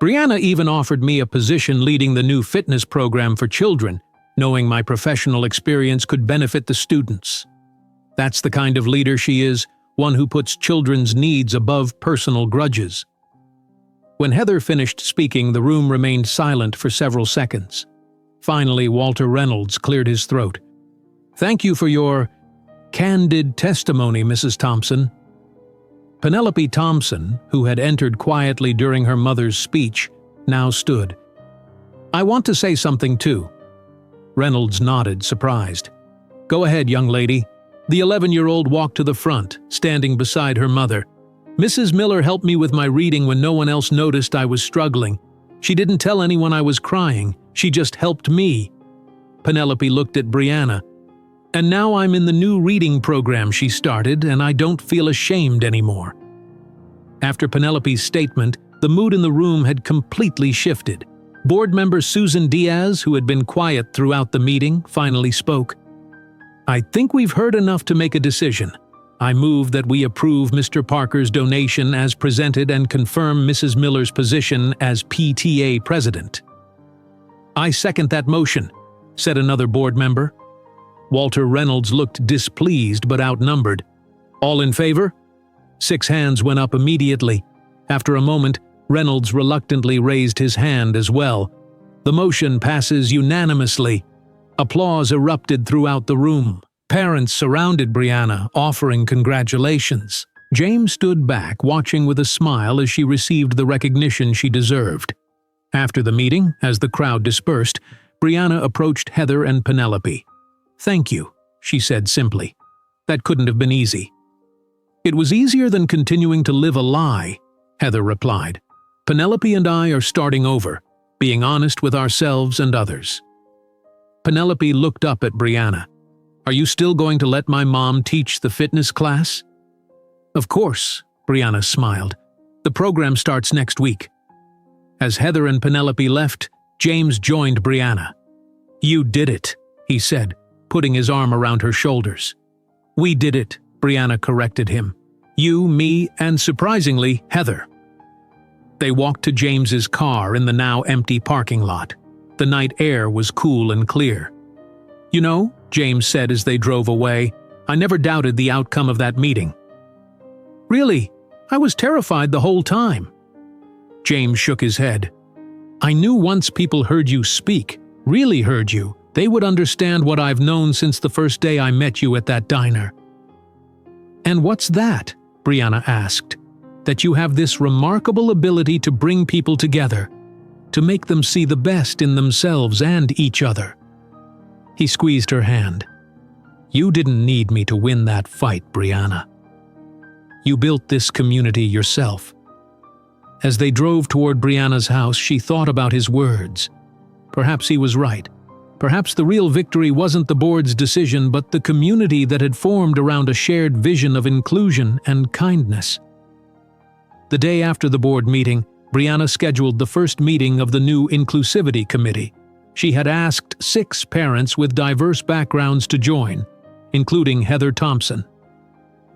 Brianna even offered me a position leading the new fitness program for children, knowing my professional experience could benefit the students. That's the kind of leader she is, one who puts children's needs above personal grudges. When Heather finished speaking, the room remained silent for several seconds. Finally, Walter Reynolds cleared his throat. "Thank you for your candid testimony, Mrs. Thompson." Penelope Thompson, who had entered quietly during her mother's speech, now stood. "I want to say something too." Reynolds nodded, surprised. "Go ahead, young lady." The 11-year-old walked to the front, standing beside her mother. "Mrs. Miller helped me with my reading when no one else noticed I was struggling. She didn't tell anyone I was crying, she just helped me." Penelope looked at Brianna. "And now I'm in the new reading program she started, and I don't feel ashamed anymore." After Penelope's statement, the mood in the room had completely shifted. Board member Susan Diaz, who had been quiet throughout the meeting, finally spoke. "I think we've heard enough to make a decision. I move that we approve Mr. Parker's donation as presented and confirm Mrs. Miller's position as PTA president." "I second that motion," said another board member. Walter Reynolds looked displeased but outnumbered. "All in favor?" 6 hands went up immediately. After a moment, Reynolds reluctantly raised his hand as well. The motion passes unanimously. Applause erupted throughout the room. Parents surrounded Brianna, offering congratulations. James stood back, watching with a smile as she received the recognition she deserved. After the meeting, as the crowd dispersed, Brianna approached Heather and Penelope. "Thank you," she said simply. "That couldn't have been easy." "It was easier than continuing to live a lie," Heather replied. "Penelope and I are starting over, being honest with ourselves and others." Penelope looked up at Brianna. "Are you still going to let my mom teach the fitness class?" "Of course," Brianna smiled. "The program starts next week." As Heather and Penelope left, James joined Brianna. "You did it," he said, putting his arm around her shoulders. "We did it," Brianna corrected him. "You, me, and surprisingly, Heather." They walked to James's car in the now empty parking lot. The night air was cool and clear. "You know," James said as they drove away, "I never doubted the outcome of that meeting." "Really? I was terrified the whole time." James shook his head. "I knew once people heard you speak, really heard you, they would understand what I've known since the first day I met you at that diner." "And what's that?" Brianna asked. "That you have this remarkable ability to bring people together, to make them see the best in themselves and each other." He squeezed her hand. "You didn't need me to win that fight, Brianna. You built this community yourself." As they drove toward Brianna's house, she thought about his words. Perhaps he was right. Perhaps the real victory wasn't the board's decision, but the community that had formed around a shared vision of inclusion and kindness. The day after the board meeting, Brianna scheduled the first meeting of the new Inclusivity Committee. She had asked 6 parents with diverse backgrounds to join, including Heather Thompson.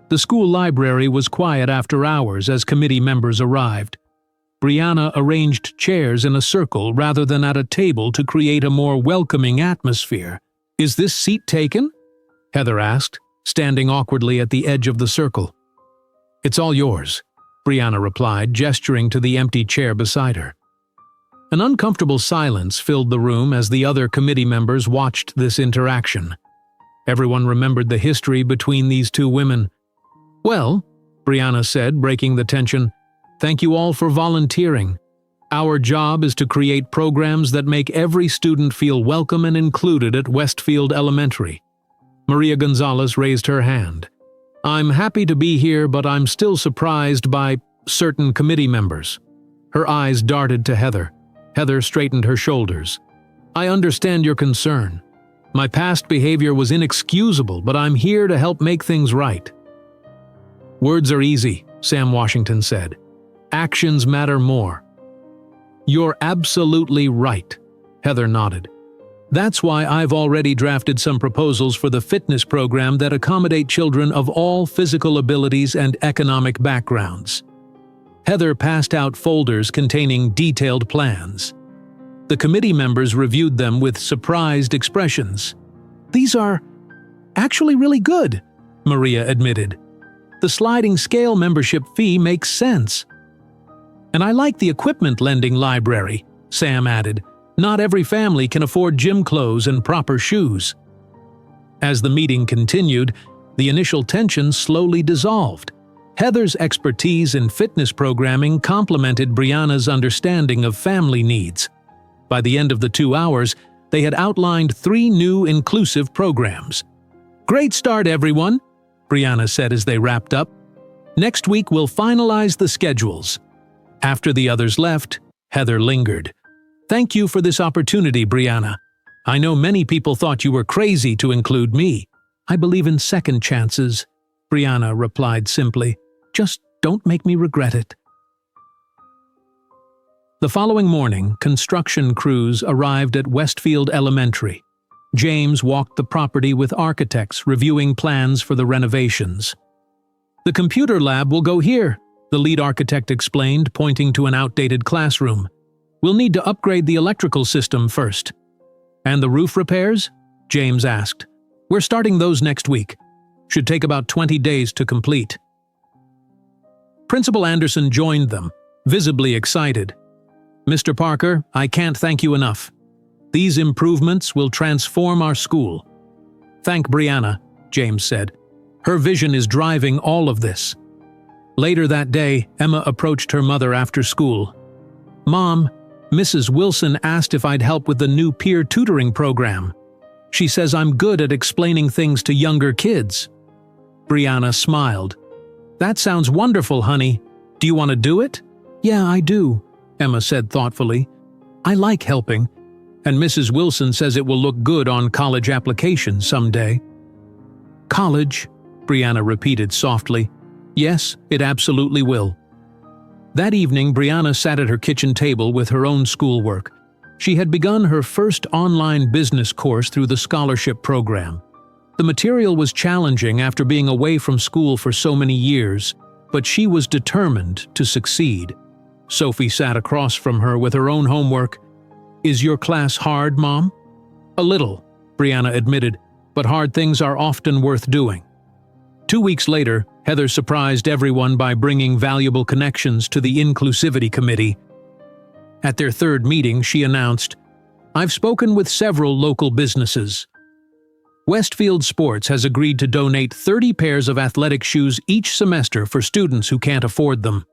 The school library was quiet after hours as committee members arrived. Brianna arranged chairs in a circle rather than at a table to create a more welcoming atmosphere. "Is this seat taken?" Heather asked, standing awkwardly at the edge of the circle. "It's all yours," Brianna replied, gesturing to the empty chair beside her. An uncomfortable silence filled the room as the other committee members watched this interaction. Everyone remembered the history between these two women. "Well," Brianna said, breaking the tension, "thank you all for volunteering. Our job is to create programs that make every student feel welcome and included at Westfield Elementary." Maria Gonzalez raised her hand. "I'm happy to be here, but I'm still surprised by certain committee members." Her eyes darted to Heather. Heather straightened her shoulders. "I understand your concern. My past behavior was inexcusable, but I'm here to help make things right." "Words are easy," Sam Washington said. "Actions matter more. You're absolutely right, Heather nodded. That's why I've already drafted some proposals for the fitness program that accommodate children of all physical abilities and economic backgrounds. Heather passed out folders containing detailed plans. The committee members reviewed them with surprised expressions. These are actually really good, Maria admitted. The sliding scale membership fee makes sense. And I like the equipment lending library, Sam added. Not every family can afford gym clothes and proper shoes. As the meeting continued, the initial tension slowly dissolved. Heather's expertise in fitness programming complemented Brianna's understanding of family needs. By the end of the 2 hours, they had outlined 3 new inclusive programs. Great start, everyone, Brianna said as they wrapped up. Next week we'll finalize the schedules. After the others left, Heather lingered. Thank you for this opportunity, Brianna. I know many people thought you were crazy to include me. I believe in second chances, Brianna replied simply. Just don't make me regret it. The following morning, construction crews arrived at Westfield Elementary. James walked the property with architects reviewing plans for the renovations. The computer lab will go here, the lead architect explained, pointing to an outdated classroom. We'll need to upgrade the electrical system first. And the roof repairs? James asked. We're starting those next week. Should take about 20 days to complete. Principal Anderson joined them, visibly excited. Mr. Parker, I can't thank you enough. These improvements will transform our school. Thank Brianna, James said. Her vision is driving all of this. Later that day, Emma approached her mother after school. Mom, Mrs. Wilson asked if I'd help with the new peer tutoring program. She says I'm good at explaining things to younger kids. Brianna smiled. That sounds wonderful, honey. Do you want to do it? Yeah, I do, Emma said thoughtfully. I like helping, and Mrs. Wilson says it will look good on college applications someday. College, Brianna repeated softly. Yes, it absolutely will. That evening, Brianna sat at her kitchen table with her own schoolwork. She had begun her first online business course through the scholarship program. The material was challenging after being away from school for so many years, but she was determined to succeed. Sophie sat across from her with her own homework. Is your class hard, Mom? A little, Brianna admitted, but hard things are often worth doing. 2 weeks later, Heather surprised everyone by bringing valuable connections to the Inclusivity Committee. At their third meeting, she announced, I've spoken with several local businesses. Westfield Sports has agreed to donate 30 pairs of athletic shoes each semester for students who can't afford them.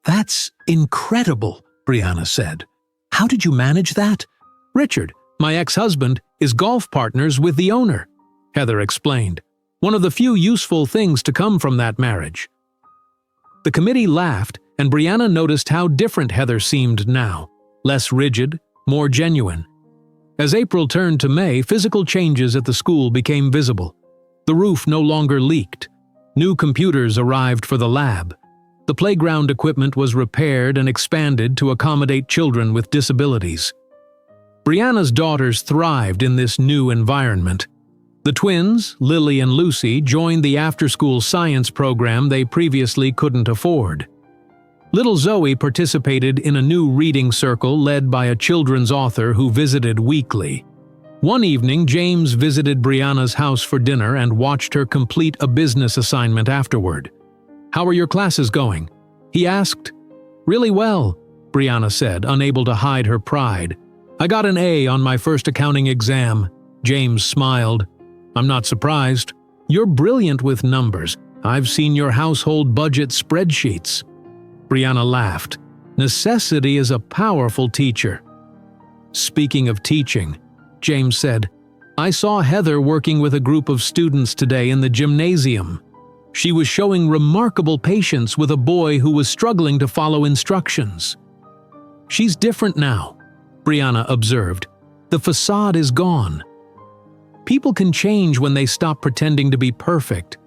That's incredible, Brianna said. How did you manage that? Richard, my ex-husband, is golf partners with the owner, Heather explained. One of the few useful things to come from that marriage. The committee laughed, and Brianna noticed how different Heather seemed now, less rigid, more genuine. As April turned to May, physical changes at the school became visible. The roof no longer leaked. New computers arrived for the lab. The playground equipment was repaired and expanded to accommodate children with disabilities. Brianna's daughters thrived in this new environment. The twins, Lily and Lucy, joined the after-school science program they previously couldn't afford. Little Zoe participated in a new reading circle led by a children's author who visited weekly. One evening, James visited Brianna's house for dinner and watched her complete a business assignment afterward. How are your classes going? He asked. Really well, Brianna said, unable to hide her pride. I got an A on my first accounting exam. James smiled. I'm not surprised. You're brilliant with numbers. I've seen your household budget spreadsheets. Brianna laughed. Necessity is a powerful teacher. Speaking of teaching, James said, I saw Heather working with a group of students today in the gymnasium. She was showing remarkable patience with a boy who was struggling to follow instructions. She's different now, Brianna observed. The facade is gone. People can change when they stop pretending to be perfect.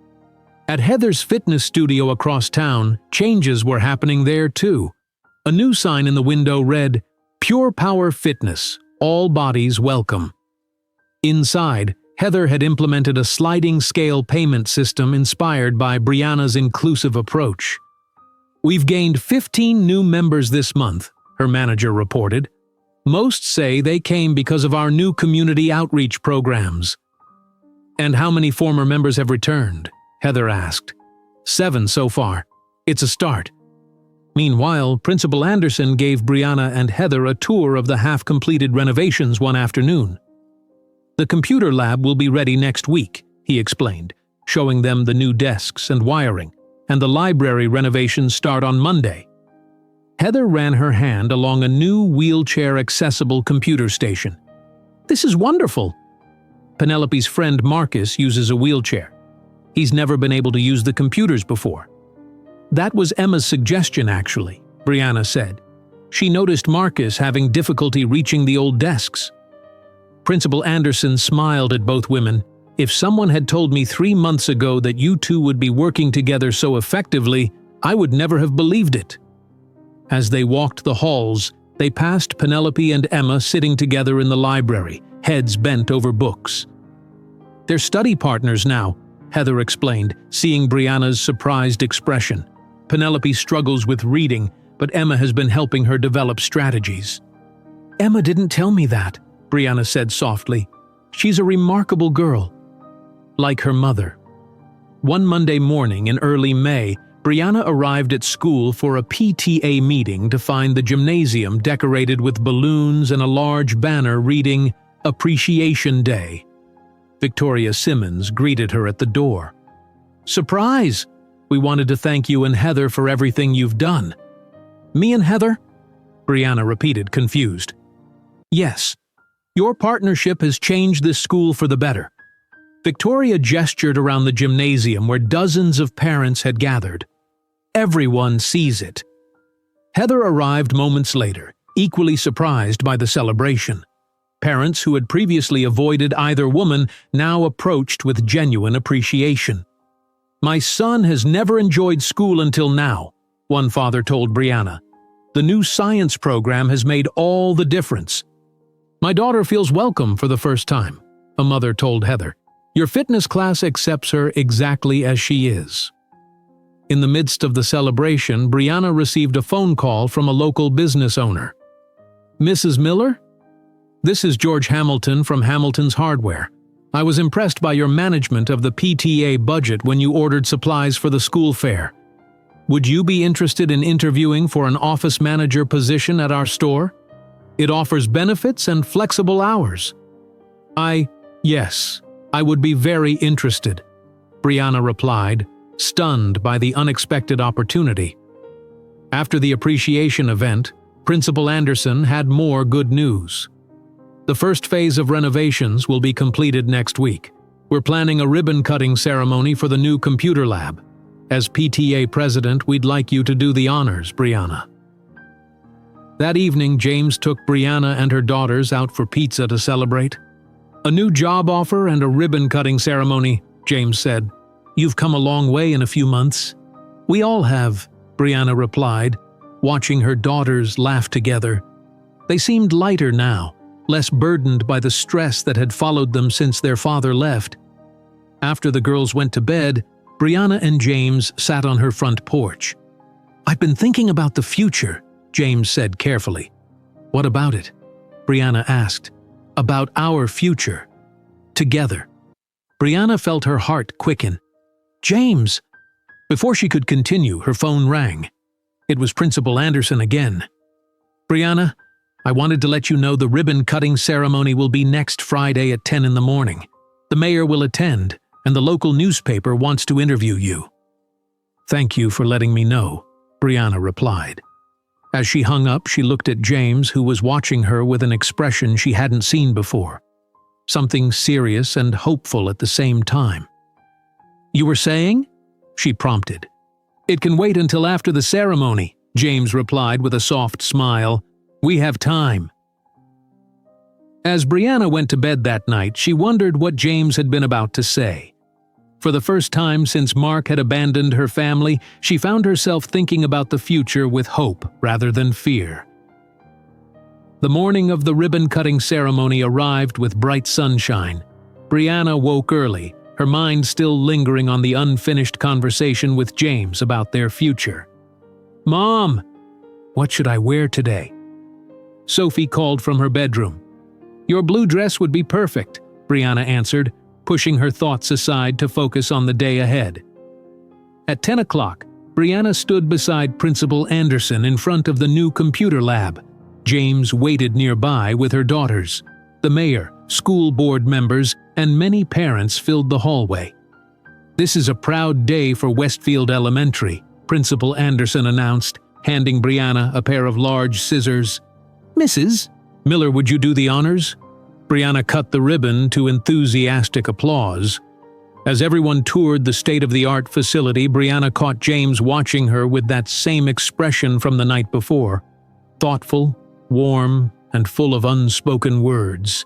At Heather's fitness studio across town, changes were happening there too. A new sign in the window read, "Pure Power Fitness, all bodies welcome." Inside, Heather had implemented a sliding scale payment system inspired by Brianna's inclusive approach. "We've gained 15 new members this month," her manager reported. "Most say they came because of our new community outreach programs." "And how many former members have returned?" Heather asked. 7 so far. It's a start." Meanwhile, Principal Anderson gave Brianna and Heather a tour of the half-completed renovations one afternoon. "The computer lab will be ready next week," he explained, showing them the new desks and wiring, "and the library renovations start on Monday." Heather ran her hand along a new wheelchair-accessible computer station. "This is wonderful." Penelope's friend Marcus uses a wheelchair. He's never been able to use the computers before. "That was Emma's suggestion, actually," Brianna said. "She noticed Marcus having difficulty reaching the old desks." Principal Anderson smiled at both women. "If someone had told me 3 months ago that you two would be working together so effectively, I would never have believed it." As they walked the halls, they passed Penelope and Emma sitting together in the library, heads bent over books. "They're study partners now," Heather explained, seeing Brianna's surprised expression. "Penelope struggles with reading, but Emma has been helping her develop strategies." "Emma didn't tell me that," Brianna said softly. "She's a remarkable girl." Like her mother. One Monday morning in early May, Brianna arrived at school for a PTA meeting to find the gymnasium decorated with balloons and a large banner reading, "Appreciation Day." Victoria Simmons greeted her at the door. "Surprise! We wanted to thank you and Heather for everything you've done." "Me and Heather?" Brianna repeated, confused. "Yes. Your partnership has changed this school for the better." Victoria gestured around the gymnasium where dozens of parents had gathered. "Everyone sees it." Heather arrived moments later, equally surprised by the celebration. Parents who had previously avoided either woman now approached with genuine appreciation. "My son has never enjoyed school until now," one father told Brianna. "The new science program has made all the difference." "My daughter feels welcome for the first time," a mother told Heather. "Your fitness class accepts her exactly as she is." In the midst of the celebration, Brianna received a phone call from a local business owner. "Mrs. Miller? This is George Hamilton from Hamilton's Hardware. I was impressed by your management of the PTA budget when you ordered supplies for the school fair. Would you be interested in interviewing for an office manager position at our store? It offers benefits and flexible hours." Yes, I would be very interested," Brianna replied, stunned by the unexpected opportunity. After the appreciation event, Principal Anderson had more good news. The first phase of renovations will be completed next week. We're planning a ribbon-cutting ceremony for the new computer lab. As PTA president, we'd like you to do the honors, Brianna. That evening, James took Brianna and her daughters out for pizza to celebrate. "A new job offer and a ribbon-cutting ceremony," James said. "You've come a long way in a few months." "We all have," Brianna replied, watching her daughters laugh together. They seemed lighter now, less burdened by the stress that had followed them since their father left. After the girls went to bed, Brianna and James sat on her front porch. "I've been thinking about the future," James said carefully. "What about it?" Brianna asked. "About our future. Together." Brianna felt her heart quicken. "James!" Before she could continue, her phone rang. It was Principal Anderson again. "Brianna, I wanted to let you know the ribbon-cutting ceremony will be next Friday at 10 in the morning. The mayor will attend, and the local newspaper wants to interview you." "Thank you for letting me know," Brianna replied. As she hung up, she looked at James, who was watching her with an expression she hadn't seen before. Something serious and hopeful at the same time. "You were saying?" she prompted. "It can wait until after the ceremony," James replied with a soft smile. "We have time." As Brianna went to bed that night, she wondered what James had been about to say. For the first time since Mark had abandoned her family, she found herself thinking about the future with hope rather than fear. The morning of the ribbon-cutting ceremony arrived with bright sunshine. Brianna woke early, her mind still lingering on the unfinished conversation with James about their future. "Mom, what should I wear today?" Sophie called from her bedroom. "Your blue dress would be perfect," Brianna answered, pushing her thoughts aside to focus on the day ahead. At 10 o'clock, Brianna stood beside Principal Anderson in front of the new computer lab. James waited nearby with her daughters. The mayor, school board members, and many parents filled the hallway. "This is a proud day for Westfield Elementary," Principal Anderson announced, handing Brianna a pair of large scissors. "Mrs. Miller, would you do the honors?" Brianna cut the ribbon to enthusiastic applause. As everyone toured the state-of-the-art facility, Brianna caught James watching her with that same expression from the night before. Thoughtful, warm, and full of unspoken words.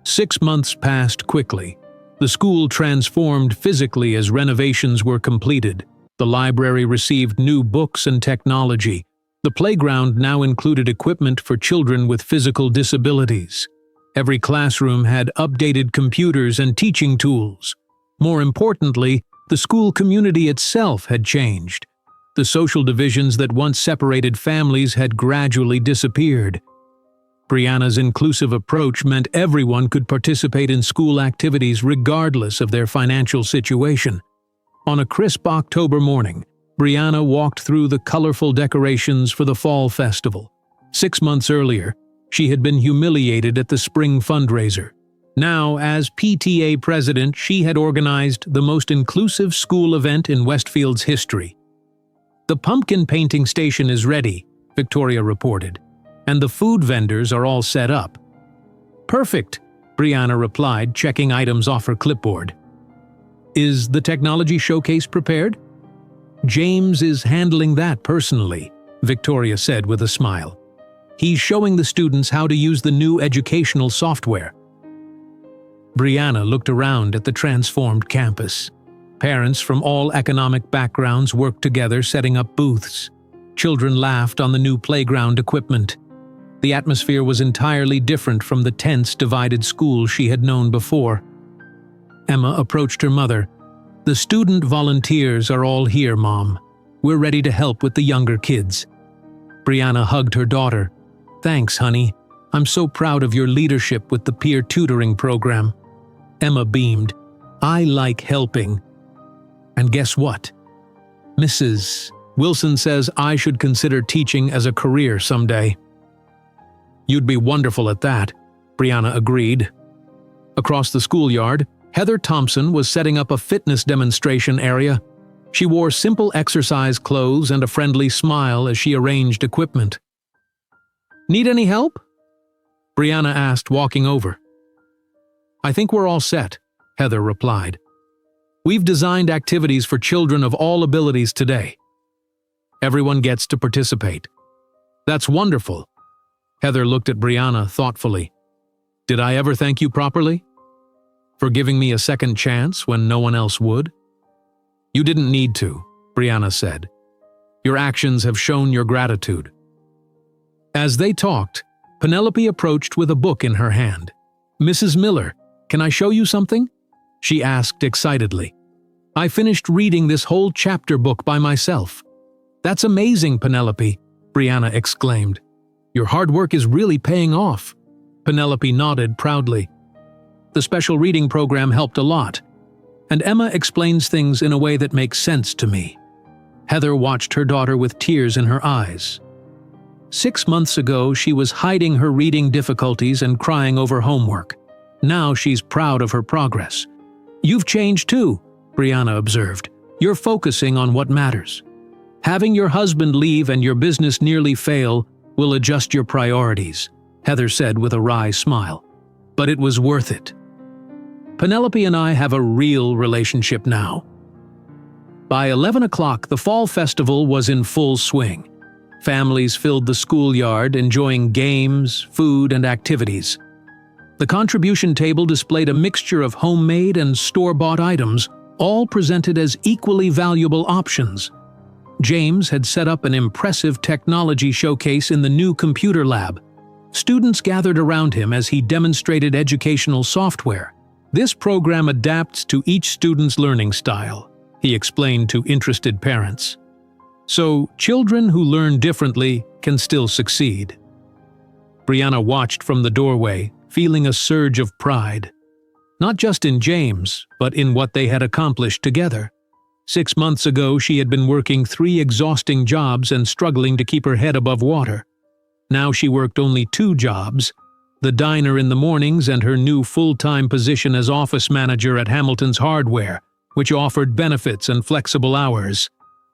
6 months passed quickly. The school transformed physically as renovations were completed. The library received new books and technology. The playground now included equipment for children with physical disabilities. Every classroom had updated computers and teaching tools. More importantly, the school community itself had changed. The social divisions that once separated families had gradually disappeared. Brianna's inclusive approach meant everyone could participate in school activities regardless of their financial situation. On a crisp October morning, Brianna walked through the colorful decorations for the fall festival. 6 months earlier, she had been humiliated at the spring fundraiser. Now, as PTA president, she had organized the most inclusive school event in Westfield's history. "The pumpkin painting station is ready," Victoria reported, "and the food vendors are all set up." "Perfect," Brianna replied, checking items off her clipboard. "Is the technology showcase prepared?" "James is handling that personally," Victoria said with a smile. "He's showing the students how to use the new educational software." Brianna looked around at the transformed campus. Parents from all economic backgrounds worked together setting up booths. Children laughed on the new playground equipment. The atmosphere was entirely different from the tense, divided school she had known before. Emma approached her mother. "The student volunteers are all here, Mom. We're ready to help with the younger kids." Brianna hugged her daughter. "Thanks, honey. I'm so proud of your leadership with the peer tutoring program." Emma beamed. "I like helping. And guess what? Mrs. Wilson says I should consider teaching as a career someday." "You'd be wonderful at that," Brianna agreed. Across the schoolyard, Heather Thompson was setting up a fitness demonstration area. She wore simple exercise clothes and a friendly smile as she arranged equipment. "Need any help?" Brianna asked, walking over. "I think we're all set," Heather replied. "We've designed activities for children of all abilities today. Everyone gets to participate." "That's wonderful." Heather looked at Brianna thoughtfully. "Did I ever thank you properly? For giving me a second chance when no one else would?" "You didn't need to," Brianna said. "Your actions have shown your gratitude." As they talked, Penelope approached with a book in her hand. "Mrs. Miller, can I show you something?" she asked excitedly. "I finished reading this whole chapter book by myself." "That's amazing, Penelope," Brianna exclaimed. "Your hard work is really paying off." Penelope nodded proudly. "The special reading program helped a lot, and Emma explains things in a way that makes sense to me." Heather watched her daughter with tears in her eyes. 6 months ago, she was hiding her reading difficulties and crying over homework. Now she's proud of her progress. "You've changed too," Brianna observed. "You're focusing on what matters. Having your husband leave and your business nearly fail will adjust your priorities," Heather said with a wry smile. "But it was worth it. Penelope and I have a real relationship now." By 11 o'clock, the fall festival was in full swing. Families filled the schoolyard, enjoying games, food, and activities. The contribution table displayed a mixture of homemade and store-bought items, all presented as equally valuable options. James had set up an impressive technology showcase in the new computer lab. Students gathered around him as he demonstrated educational software. "This program adapts to each student's learning style," he explained to interested parents. "So, children who learn differently can still succeed." Brianna watched from the doorway, feeling a surge of pride. Not just in James, but in what they had accomplished together. 6 months ago, she had been working 3 exhausting jobs and struggling to keep her head above water. Now she worked only 2 jobs, the diner in the mornings and her new full-time position as office manager at Hamilton's Hardware, which offered benefits and flexible hours.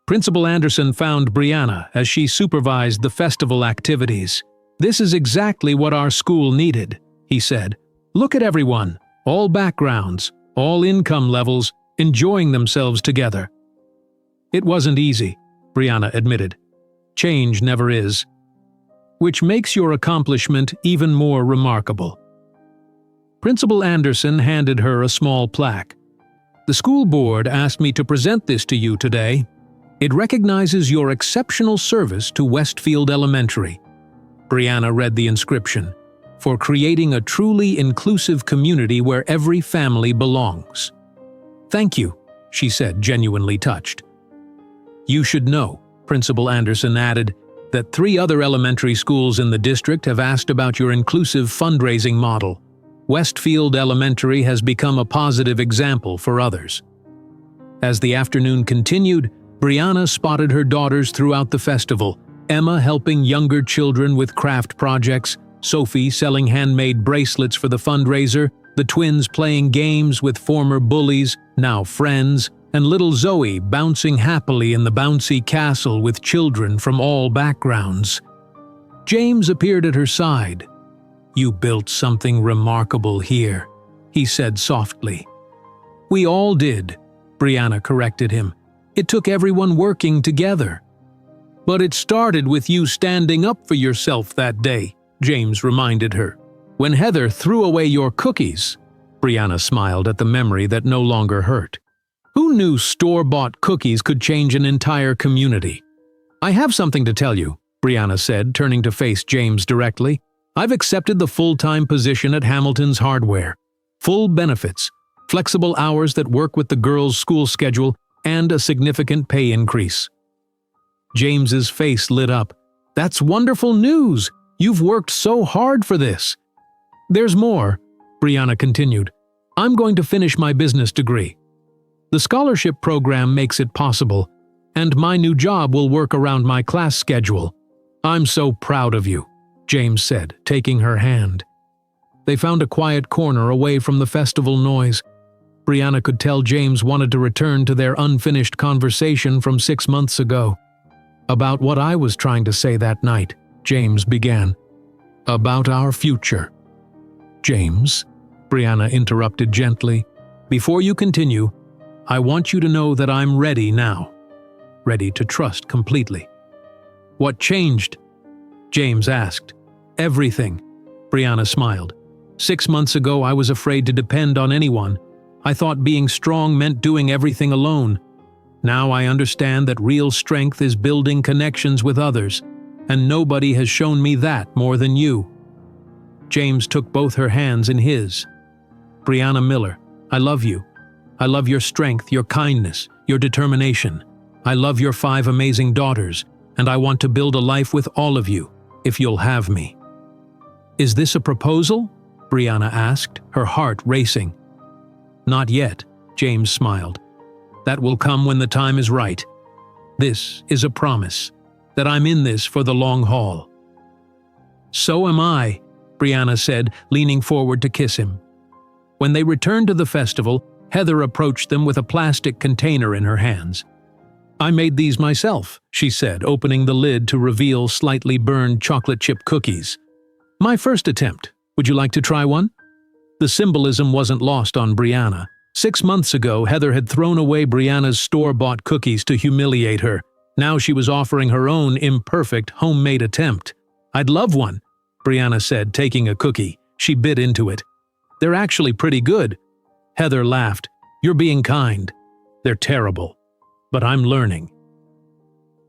Principal Anderson found Brianna as she supervised the festival activities. "This is exactly what our school needed," he said. "Look at everyone, all backgrounds, all income levels, enjoying themselves together." "It wasn't easy," Brianna admitted. "Change never is. Which makes your accomplishment even more remarkable." Principal Anderson handed her a small plaque. "The school board asked me to present this to you today. It recognizes your exceptional service to Westfield Elementary." Brianna read the inscription, "For creating a truly inclusive community where every family belongs." "Thank you," she said, genuinely touched. "You should know," Principal Anderson added, "that 3 other elementary schools in the district have asked about your inclusive fundraising model. Westfield Elementary has become a positive example for others." As the afternoon continued, Brianna spotted her daughters throughout the festival, Emma helping younger children with craft projects, Sophie selling handmade bracelets for the fundraiser, the twins playing games with former bullies, now friends, and little Zoe bouncing happily in the bouncy castle with children from all backgrounds. James appeared at her side. "You built something remarkable here," he said softly. "We all did," Brianna corrected him. "It took everyone working together." "But it started with you standing up for yourself that day," James reminded her. "When Heather threw away your cookies." Brianna smiled at the memory that no longer hurt. Who knew store-bought cookies could change an entire community? "I have something to tell you," Brianna said, turning to face James directly. "I've accepted the full-time position at Hamilton's Hardware. Full benefits, flexible hours that work with the girls' school schedule, and a significant pay increase." James's face lit up. "That's wonderful news! You've worked so hard for this." "There's more," Brianna continued. "I'm going to finish my business degree. The scholarship program makes it possible, and my new job will work around my class schedule." "I'm so proud of you," James said, taking her hand. They found a quiet corner away from the festival noise. Brianna could tell James wanted to return to their unfinished conversation from 6 months ago. "About what I was trying to say that night," James began. "About our future." "James," Brianna interrupted gently, "before you continue, I want you to know that I'm ready now. Ready to trust completely." "What changed?" James asked. "Everything," Brianna smiled. 6 months ago, I was afraid to depend on anyone. I thought being strong meant doing everything alone. Now I understand that real strength is building connections with others, and nobody has shown me that more than you." James took both her hands in his. "Brianna Miller, I love you. I love your strength, your kindness, your determination. I love your 5 amazing daughters, and I want to build a life with all of you, if you'll have me." "Is this a proposal?" Brianna asked, her heart racing. "Not yet," James smiled. "That will come when the time is right. This is a promise, that I'm in this for the long haul." "So am I," Brianna said, leaning forward to kiss him. When they returned to the festival, Heather approached them with a plastic container in her hands. "I made these myself," she said, opening the lid to reveal slightly burned chocolate chip cookies. "My first attempt. Would you like to try one?" The symbolism wasn't lost on Brianna. 6 months ago, Heather had thrown away Brianna's store-bought cookies to humiliate her. Now she was offering her own imperfect, homemade attempt. "I'd love one," Brianna said, taking a cookie. She bit into it. "They're actually pretty good." Heather laughed. "You're being kind." They're terrible. But I'm learning."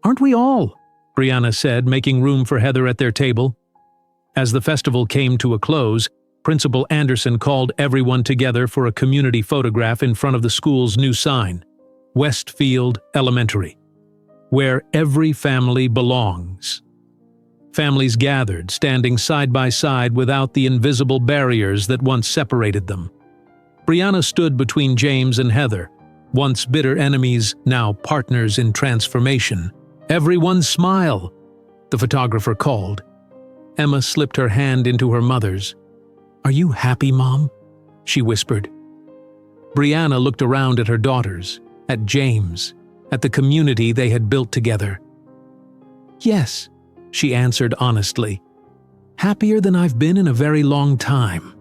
"Aren't we all?" Brianna said, making room for Heather at their table. As the festival came to a close, Principal Anderson called everyone together for a community photograph in front of the school's new sign, Westfield Elementary, where every family belongs. Families gathered, standing side by side without the invisible barriers that once separated them. Brianna stood between James and Heather, once bitter enemies, now partners in transformation. "Everyone smile," the photographer called. Emma slipped her hand into her mother's. "Are you happy, Mom?" she whispered. Brianna looked around at her daughters, at James, at the community they had built together. "Yes," she answered honestly. "Happier than I've been in a very long time."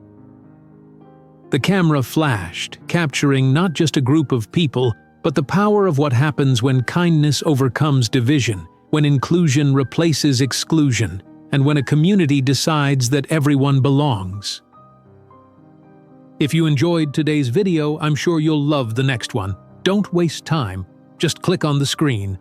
The camera flashed, capturing not just a group of people, but the power of what happens when kindness overcomes division, when inclusion replaces exclusion, and when a community decides that everyone belongs. If you enjoyed today's video, I'm sure you'll love the next one. Don't waste time. Just click on the screen,